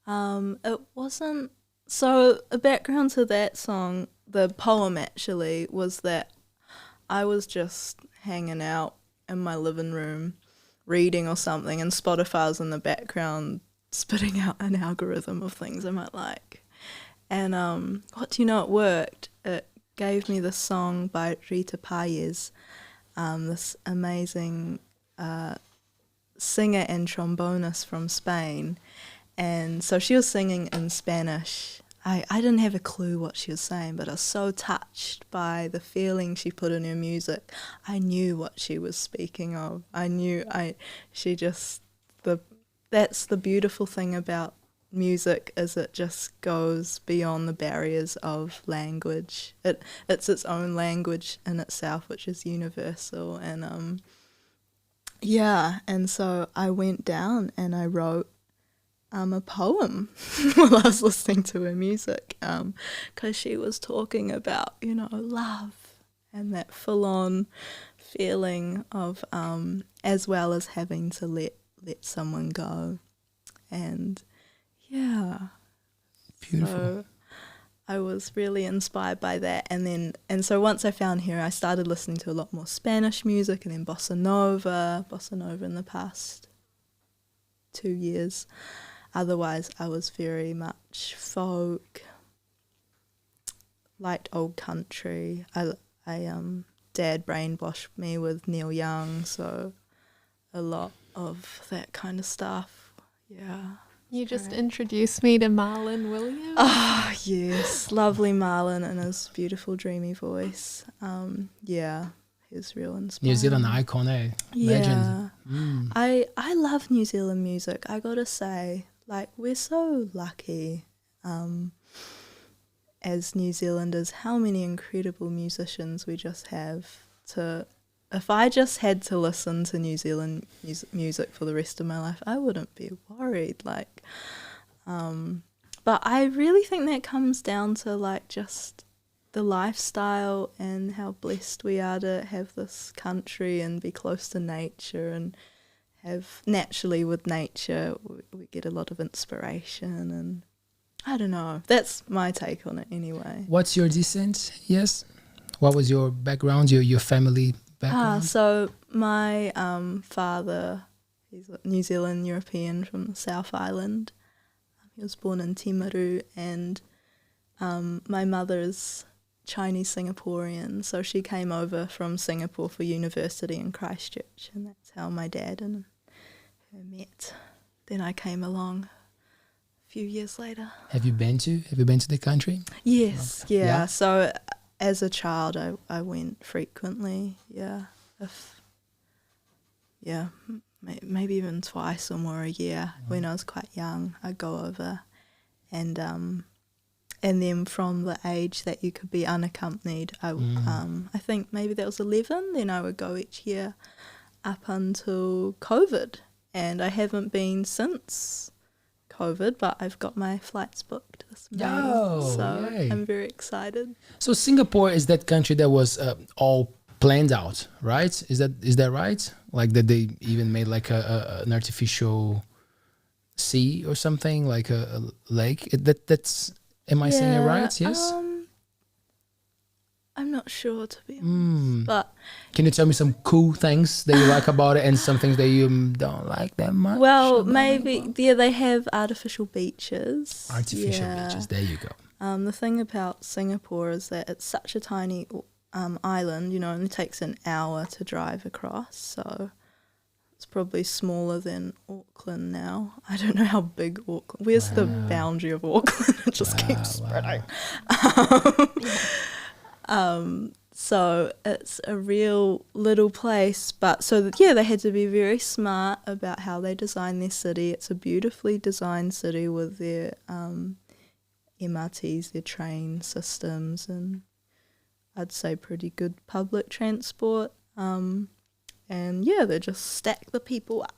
it wasn't so. A background to that song, the poem actually, was that I was just hanging out in my living room reading or something, and Spotify was in the background spitting out an algorithm of things I might like. And it worked. It gave me this song by Rita Payez, this amazing singer and trombonist from Spain. And so she was singing in Spanish. I didn't have a clue what she was saying, but I was so touched by the feeling she put in her music. I knew what she was speaking of. That's the beautiful thing about music, is it just goes beyond the barriers of language. It's its own language in itself, which is universal. And and so I went down and I wrote a poem while I was listening to her music, because she was talking about, love and that full-on feeling of, as well as having to let someone go. And beautiful. So I was really inspired by that. And so once I found her, I started listening to a lot more Spanish music, and then bossa nova in the past 2 years. Otherwise, I was very much folk, liked old country. Dad brainwashed me with Neil Young, so a lot of that kind of stuff. Yeah. You just introduced me to Marlon Williams. Oh, yes. Lovely Marlon and his beautiful, dreamy voice. He's real inspiring. New Zealand icon, Legend. I love New Zealand music, I gotta say. Like, we're so lucky. as New Zealanders, how many incredible musicians we just have to... If I just had to listen to New Zealand music for the rest of my life, I wouldn't be worried. Like, but I really think that comes down to like just the lifestyle and how blessed we are to have this country and be close to nature and have naturally with nature we get a lot of inspiration, and I don't know. That's my take on it anyway. What's your descent? Yes. What was your background? Your family background? So my father, he's a New Zealand European from the South Island. He was born in Timaru, and my mother's Chinese Singaporean, so she came over from Singapore for university in Christchurch, and that's how my dad and her met. Then I came along a few years later. Have you been to the country? Yes, Okay. yeah. So as a child, I went frequently. Yeah, maybe even twice or more a year. When I was quite young, I'd go over, and then from the age that you could be unaccompanied, I think maybe that was 11. Then I would go each year up until COVID, and I haven't been since COVID, but I've got my flights booked this May, so yay. I'm very excited. So Singapore is that country that was all planned out, right? Is that right? Like that they even made like an artificial sea or something, like a lake. That's am I saying it right? Yes. I'm not sure, to be honest, but can you tell me some cool things that you like about it and some things that you don't like that much? well, maybe they have artificial beaches. Artificial beaches. There you go. The thing about Singapore is that it's such a tiny island, and it takes an hour to drive across, so it's probably smaller than Auckland now. I don't know how big Auckland... Where's the boundary of Auckland? It just keeps spreading. So it's a real little place, but they had to be very smart about how they design their city. It's a beautifully designed city with their MRTs, their train systems, and I'd say pretty good public transport. And they just stack the people up.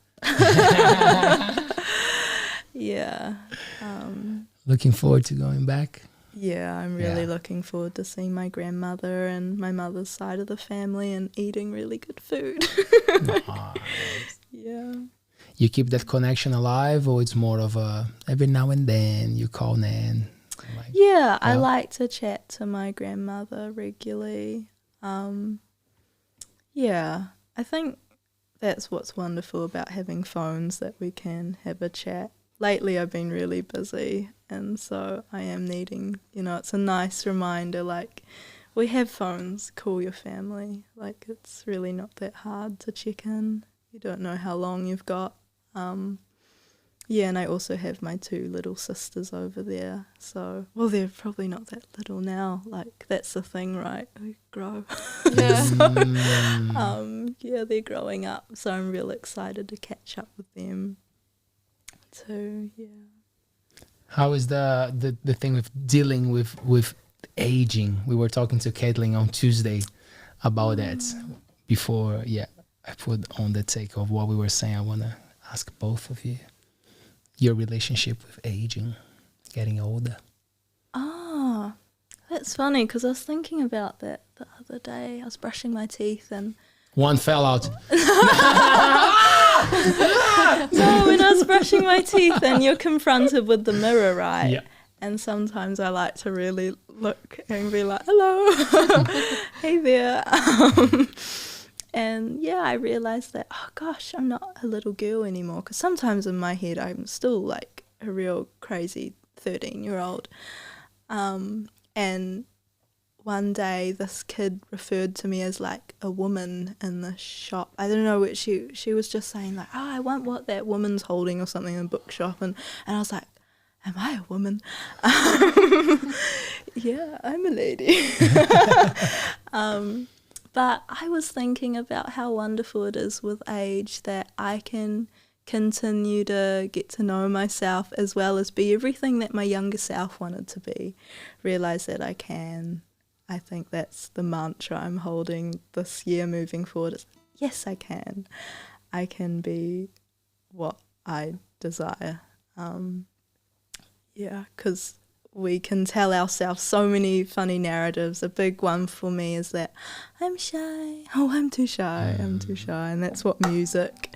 Yeah. Looking forward to going back. Yeah, I'm really looking forward to seeing my grandmother and my mother's side of the family and eating really good food. Nice. Yeah. You keep that connection alive, or it's more of a every now and then you call Nan? Like, Yeah, I like to chat to my grandmother regularly. I think that's what's wonderful about having phones, that we can have a chat. Lately I've been really busy, and so I am needing, it's a nice reminder, like, we have phones, call your family. Like, it's really not that hard to check in. You don't know how long you've got. And I also have my 2 little sisters over there. So, well, they're probably not that little now. Like, that's the thing, right? We grow. They're growing up. So I'm real excited to catch up with them too, How is the thing with dealing with aging? We were talking to Caitlin on Tuesday about that. Before, I put on the take of what we were saying. I want to ask both of you your relationship with aging, getting older. That's funny, because I was thinking about that the other day. I was brushing my teeth and one fell out. No, when I was brushing my teeth and you're confronted with the mirror, right? Yeah. And sometimes I like to really look and be like, hello, hey there. And I realised that, oh gosh, I'm not a little girl anymore. Because sometimes in my head I'm still like a real crazy 13-year-old. And one day this kid referred to me as like a woman in the shop. I don't know what she was just saying, like, oh, I want what that woman's holding or something in a bookshop. And I was like, am I a woman? Yeah, I'm a lady. But I was thinking about how wonderful it is with age that I can continue to get to know myself as well as be everything that my younger self wanted to be. Realize that I can. I think that's the mantra I'm holding this year moving forward. Is, yes, I can. I can be what I desire. Because we can tell ourselves so many funny narratives. A big one for me is that I'm shy. Oh, I'm too shy. I'm too shy. And that's what music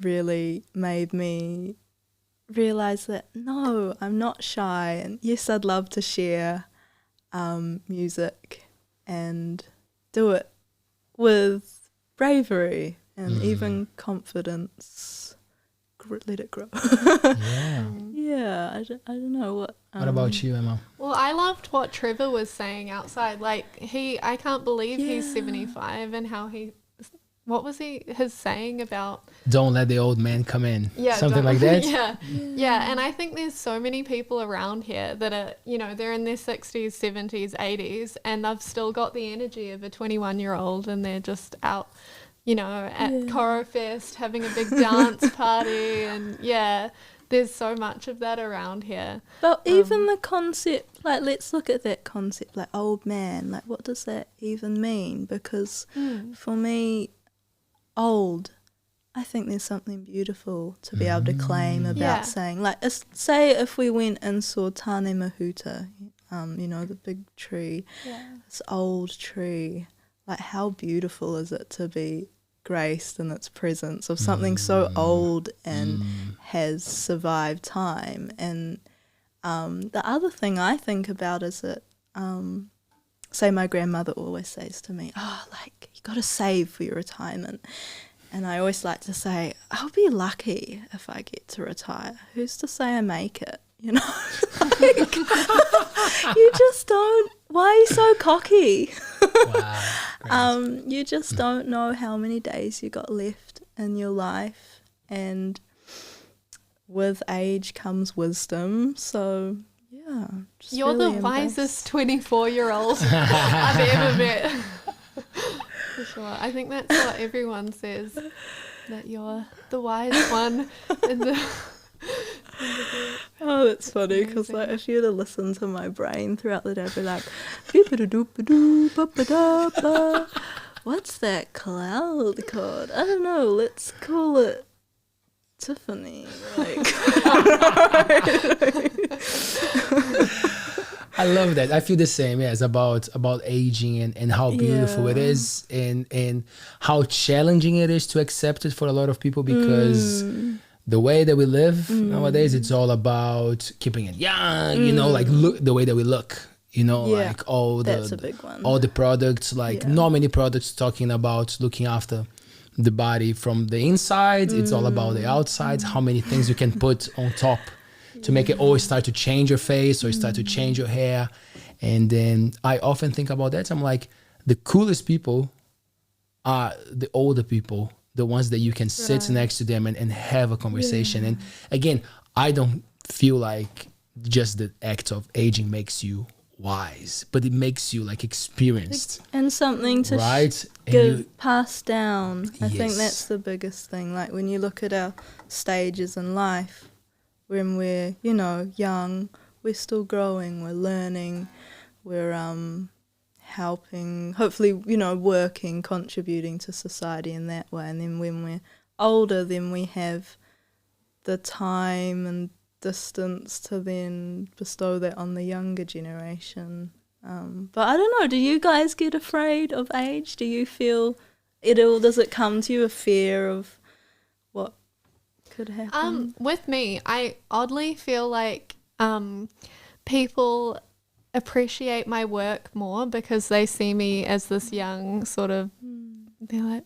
really made me realize that, no, I'm not shy. And yes, I'd love to share music and do it with bravery and even confidence. Let it grow. I don't know what. What about you, Emma? Well, I loved what Trevor was saying outside. Like I can't believe he's 75 and how what was his saying about? Don't let the old man come in. Yeah, something like that. Yeah. And I think there's so many people around here that are, they're in their 60s, 70s, 80s, and they've still got the energy of a 21-year-old, and they're just out, at Coro Fest having a big dance party, and there's so much of that around here. But even the concept, like, let's look at that concept, like old man, like what does that even mean? Because for me, old, I think there's something beautiful to be able to claim about saying, like, say if we went and saw Tane Mahuta, the big tree, this old tree, like how beautiful is it to be graced in its presence of something so old and has survived time. And the other thing I think about is that, say my grandmother always says to me, you got to save for your retirement. And I always like to say, I'll be lucky if I get to retire. Who's to say I make it? You just don't. Why are you so cocky? Wow, you just don't know how many days you got left in your life, and with age comes wisdom. So you're really the wisest 24-year-old I've ever met. For sure. I think that's what everyone says, that you're the wise one in the Oh, that's funny, because like, if you were to listen to my brain throughout the day, I'd be like, beep-a-da-doop-a-doo, ba-ba-da-ba. What's that cloud called? I don't know, let's call it Tiffany. I love that. I feel the same. Yes, about aging and how beautiful it is, and how challenging it is to accept it for a lot of people, because the way that we live nowadays, it's all about keeping it young. Like look the way that we look. Like that's a big one. All the products, like not many products talking about looking after the body from the inside. It's all about the outside. How many things you can put on top to make it always start to change your face or start to change your hair. And then I often think about that. I'm like, the coolest people are the older people, the ones that you can sit next to them and have a conversation. And again, I don't feel like just the act of aging makes you wise, but it makes you like experienced. And something to pass down. I think that's the biggest thing. Like when you look at our stages in life, when we're, young, we're still growing, we're learning, we're helping, hopefully, working, contributing to society in that way. And then when we're older, then we have the time and distance to then bestow that on the younger generation. But I don't know, do you guys get afraid of age? Do you feel it all, does it come to you, a fear of what could happen? With me, I oddly feel like people appreciate my work more because they see me as this young sort of, they're like,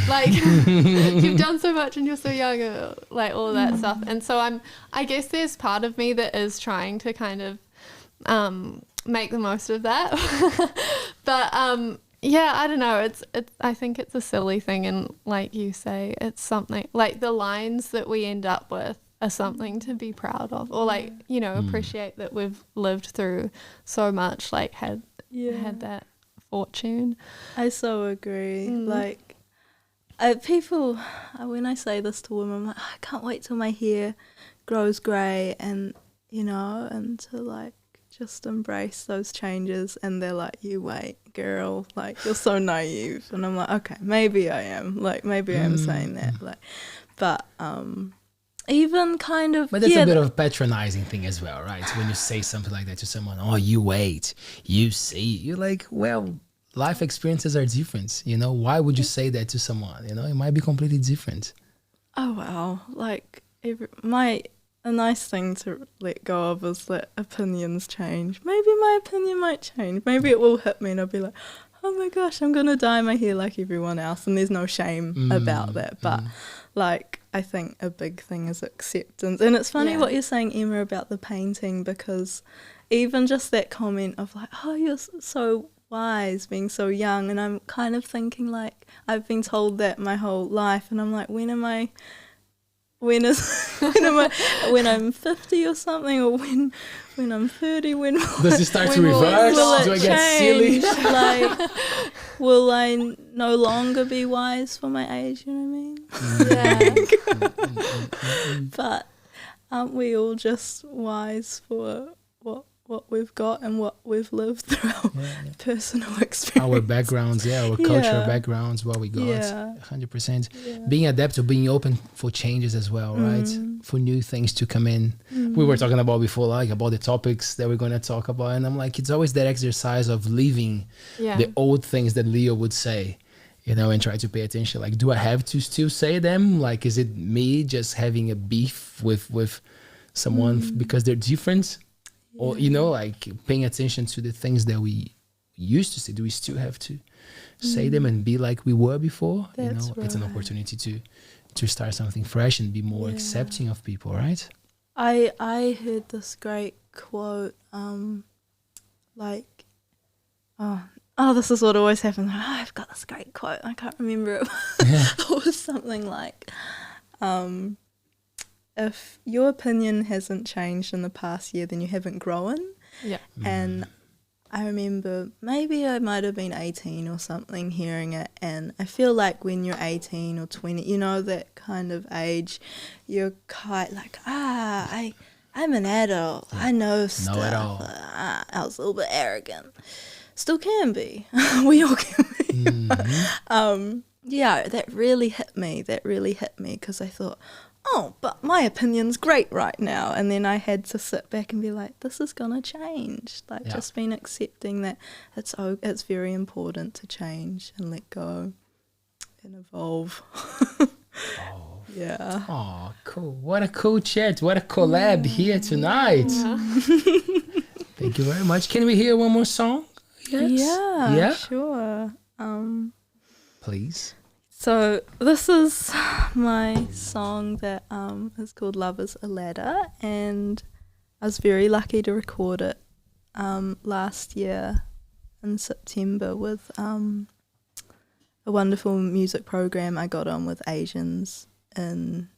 like you've done so much and you're so young, like all that stuff. And so I guess there's part of me that is trying to kind of make the most of that. But I don't know, it's I think it's a silly thing, and like you say, it's something like the lines that we end up with are something to be proud of, or like, appreciate that we've lived through so much, like had that fortune. I so agree. Like People, when I say this to women, I'm like, I can't wait till my hair grows grey and, and to like just embrace those changes. And they're like, you wait, girl, like you're so naive. And I'm like, okay, maybe I am. Like maybe I am saying that. Like, but even kind of. But that's a bit of a patronizing thing as well, right? When you say something like that to someone, oh, you wait, you see, you're like, well, life experiences are different. Why would you say that to someone? It might be completely different. Oh, wow. Like a nice thing to let go of is that opinions change. Maybe my opinion might change. Maybe it will hit me and I'll be like, oh my gosh, I'm going to dye my hair like everyone else. And there's no shame about that. But like, I think a big thing is acceptance. And it's funny what you're saying, Emma, about the painting, because even just that comment of like, oh, you're so wise being so young. And I'm kind of thinking like, I've been told that my whole life. And I'm like, when I'm 50 or something, or when I'm 30, does it start to reverse? Do I get silly? Like, will I no longer be wise for my age? You know what I mean? But aren't we all just wise for what we've got and what we've lived through our personal experience? Our backgrounds, our cultural backgrounds, what we got, 100%. Being adaptable, being open for changes as well, right? For new things to come in. We were talking about before, like about the topics that we're going to talk about, and I'm like, it's always that exercise of leaving the old things that Leo would say, and try to pay attention. Like, do I have to still say them? Like, is it me just having a beef with someone because they're different? Or, like paying attention to the things that we used to say. Do we still have to say them and be like we were before? That's It's an opportunity to start something fresh and be more accepting of people, right? I heard this great quote, this is what always happens. I've got this great quote. I can't remember it. It was something like, if your opinion hasn't changed in the past year, then you haven't grown. Yeah. And I remember maybe I might have been 18 or something hearing it, and I feel like when you're 18 or 20, that kind of age, you're quite like, I'm an adult. I know stuff. Know it all. I was a little bit arrogant. Still can be. We all can be. That really hit me. Because I thought, oh, but my opinion's great right now. And then I had to sit back and be like, this is going to change. Like, just been accepting that it's very important to change and let go and evolve. Yeah. Oh, cool. What a cool chat. What a collab here tonight. Yeah. Thank you very much. Can we hear one more song? Yes? Yeah, sure. Please. So this is my song that is called Love is a Ladder, and I was very lucky to record it last year in September with a wonderful music program I got on with Asians in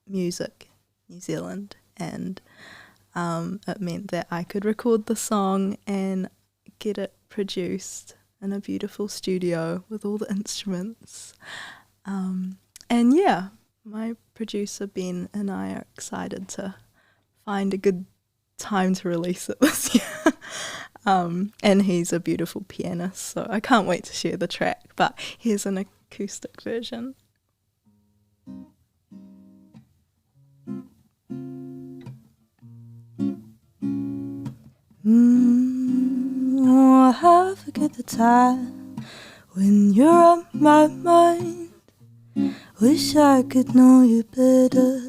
music, New Zealand, and it meant that I could record the song and get it produced in a beautiful studio with all the instruments. And yeah, my producer Ben and I are excited to find a good time to release it this year. And he's a beautiful pianist, so I can't wait to share the track, but here's an acoustic version. I forget the time when you're on my mind. Wish I could know you better.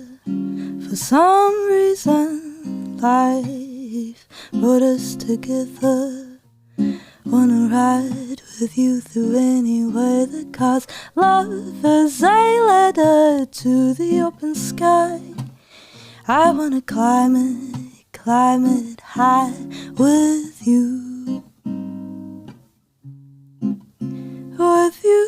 For some reason, life brought us together. Wanna ride with you through any weather, 'cause love is a ladder to the open sky. I wanna climb it high with you. With you.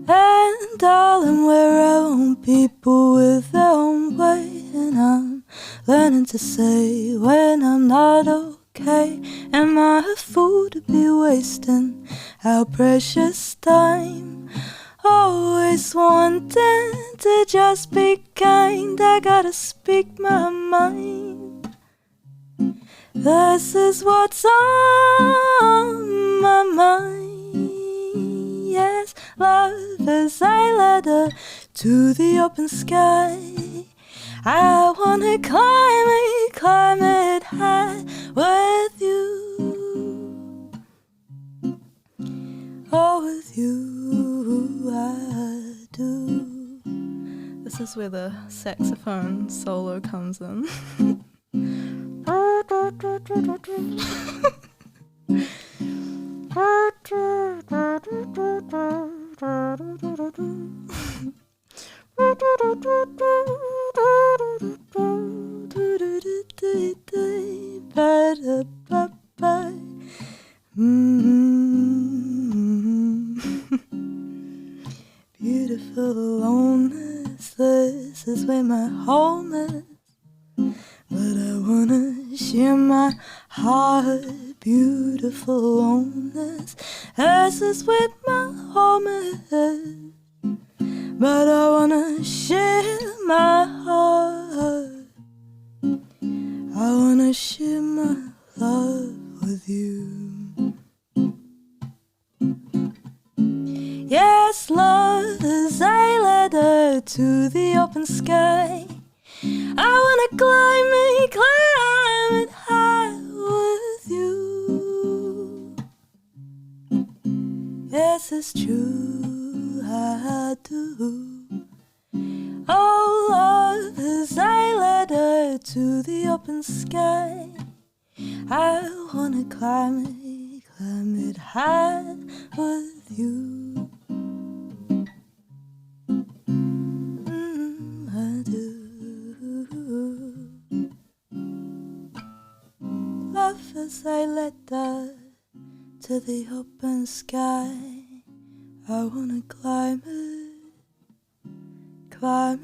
And darling, we're our own people with their own way, and I'm learning to say when I'm not okay. Am I a fool to be wasting our precious time. Always wanting to just be kind. I gotta speak my mind. This is what's on my mind. Yes, love is a ladder to the open sky. I wanna climb it high with you. Oh, with you I do. This is where the saxophone solo comes in. Beautiful loneliness, this is where my home is. But I wanna share my heart. Beautiful loneliness, this is where my home is. But I wanna share my heart. I wanna share my love with you. Yes, love is a ladder to the open sky. I wanna climb it high with you. Yes, it's true, I do. Oh, love is a ladder to the open sky. I wanna climb it high with you. I do. Love is a ladder to the open sky. I wanna climb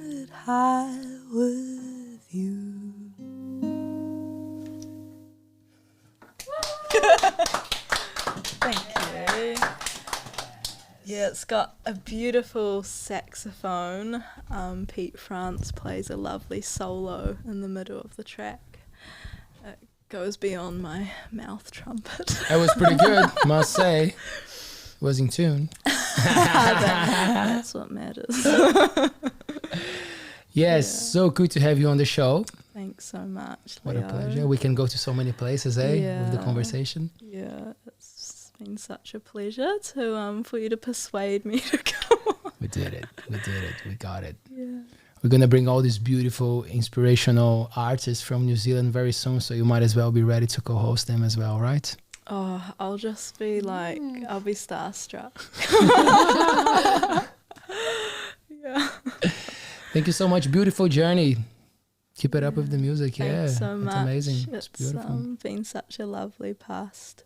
it high with you. Thank you. Yeah, it's got a beautiful saxophone. Pete France plays a lovely solo in the middle of the track. It goes beyond my mouth trumpet. That was pretty good, must say. Was in tune. That's what matters. Yes, so good to have you on the show. Thanks so much, What Leo. a pleasure. We can go to so many places, with the conversation. Yeah, it's been such a pleasure to for you to persuade me to come on. We did it. We got it. Yeah. We're going to bring all these beautiful, inspirational artists from New Zealand very soon, so you might as well be ready to co-host them as well, right? Oh, I'll just be like, I'll be starstruck. Yeah. Thank you so much. Beautiful journey. Keep it up with the music. Thanks so much. It's amazing. It's It's beautiful. been such a lovely past,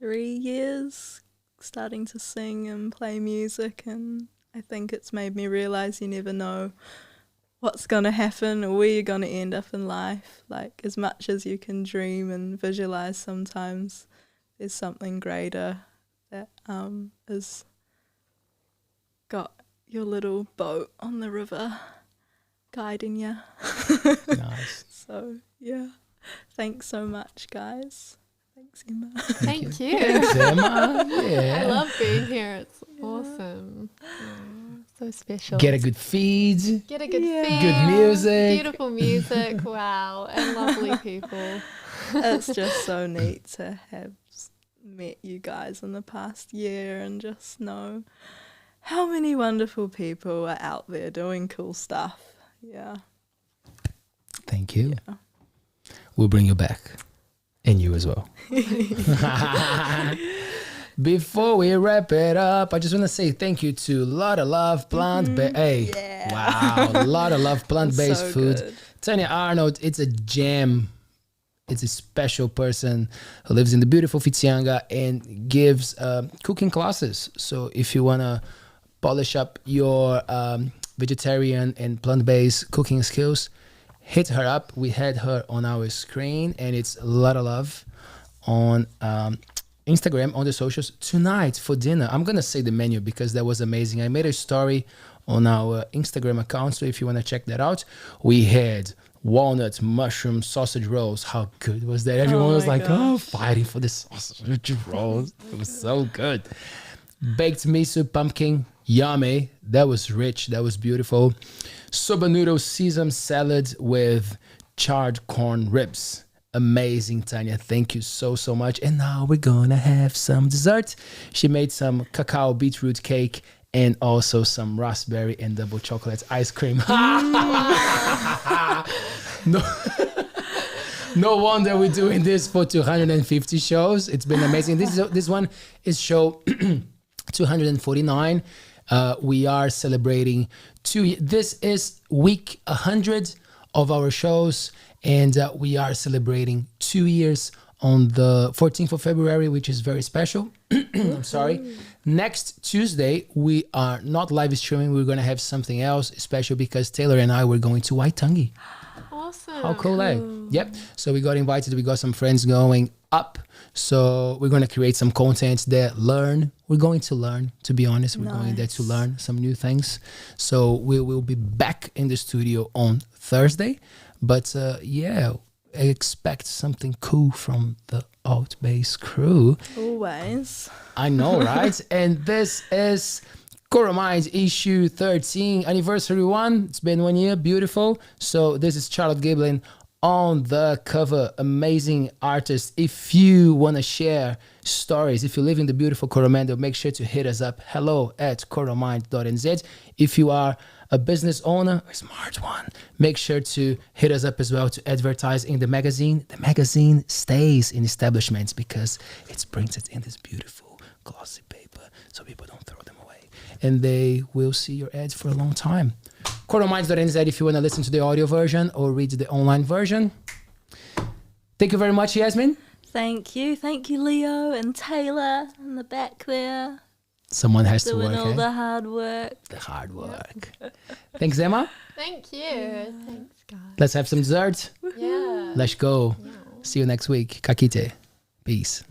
3 years starting to sing and play music, and I think it's made me realise you never know what's going to happen or where you're going to end up in life. Like, as much as you can dream and visualise, sometimes there's something greater that is got your little boat on the river guiding you. Nice. So, yeah. Thanks so much, guys. Thanks, Emma. Thank you. Thanks, Emma. Yeah. I love being here. It's awesome. Yeah, so special. Get a good feed. Get a good Yeah. feel. Good music. Beautiful music. Wow. And lovely people. It's just so neat to have met you guys in the past year and just know how many wonderful people are out there doing cool stuff. Yeah. Thank you. Yeah. We'll bring you back. And you as well. Before we wrap it up, I just want to say thank you to Lot of Love Plant-Based. Hey, Yeah. wow, Lot of Love Plant-Based So Food. good. Tanya Arnold, it's a gem. It's a special person who lives in the beautiful Whitianga and gives cooking classes. So if you want to polish up your vegetarian and plant-based cooking skills, hit her up. We had her on our screen, and it's a lot of love on Instagram, on the socials. Tonight for dinner, I'm going to say the menu because that was amazing. I made a story on our Instagram account, so if you want to check that out. We had walnut, mushroom, sausage rolls. How good was that? Everyone was like, fighting for the sausage rolls. It was so good. Baked miso pumpkin, yummy. That was rich. That was beautiful. Soba noodle sesame salad with charred corn ribs. Amazing, Tanya. Thank you so much. And now we're gonna have some dessert. She made some cacao beetroot cake and also some raspberry and double chocolate ice cream. No wonder we're doing this for 250 shows. It's been amazing. This one is show 249. We are celebrating this is week 100 of our shows, and we are celebrating 2 years on the 14th of February, which is very special. I'm sorry. Next Tuesday, we are not live streaming. We're going to have something else special because Taylor and I were going to Waitangi. Awesome. How cool, eh? Yep. So we got invited. We got some friends going up. So we're going to create some content there. We're going to learn, to be honest. We're going there to learn some new things. So we will be back in the studio on Thursday. But expect something cool from the ALTBAYS crew. Always. I know, right? And this is Coromandel issue 13, anniversary 1. It's been 1 year. Beautiful. So this is Charlotte Giblin on the cover. Amazing artist. If you want to share stories, if you live in the beautiful Coromandel, make sure to hit us up. hello@coromandel.nz. If you are a business owner, a smart one, make sure to hit us up as well to advertise in the magazine. The magazine stays in establishments because it's printed in this beautiful glossy paper so people don't throw them away. And they will see your ads for a long time. Coromandel.nz if you want to listen to the audio version or read the online version. Thank you very much, Yazmin. Thank you. Thank you, Leo and Taylor in the back there. Someone has to Doing work, all eh? the hard work. The hard work. Thanks, Emma. Thank you. Thanks, guys. Let's have some dessert. Yeah. Let's go. Yeah. See you next week. Kakite. Peace.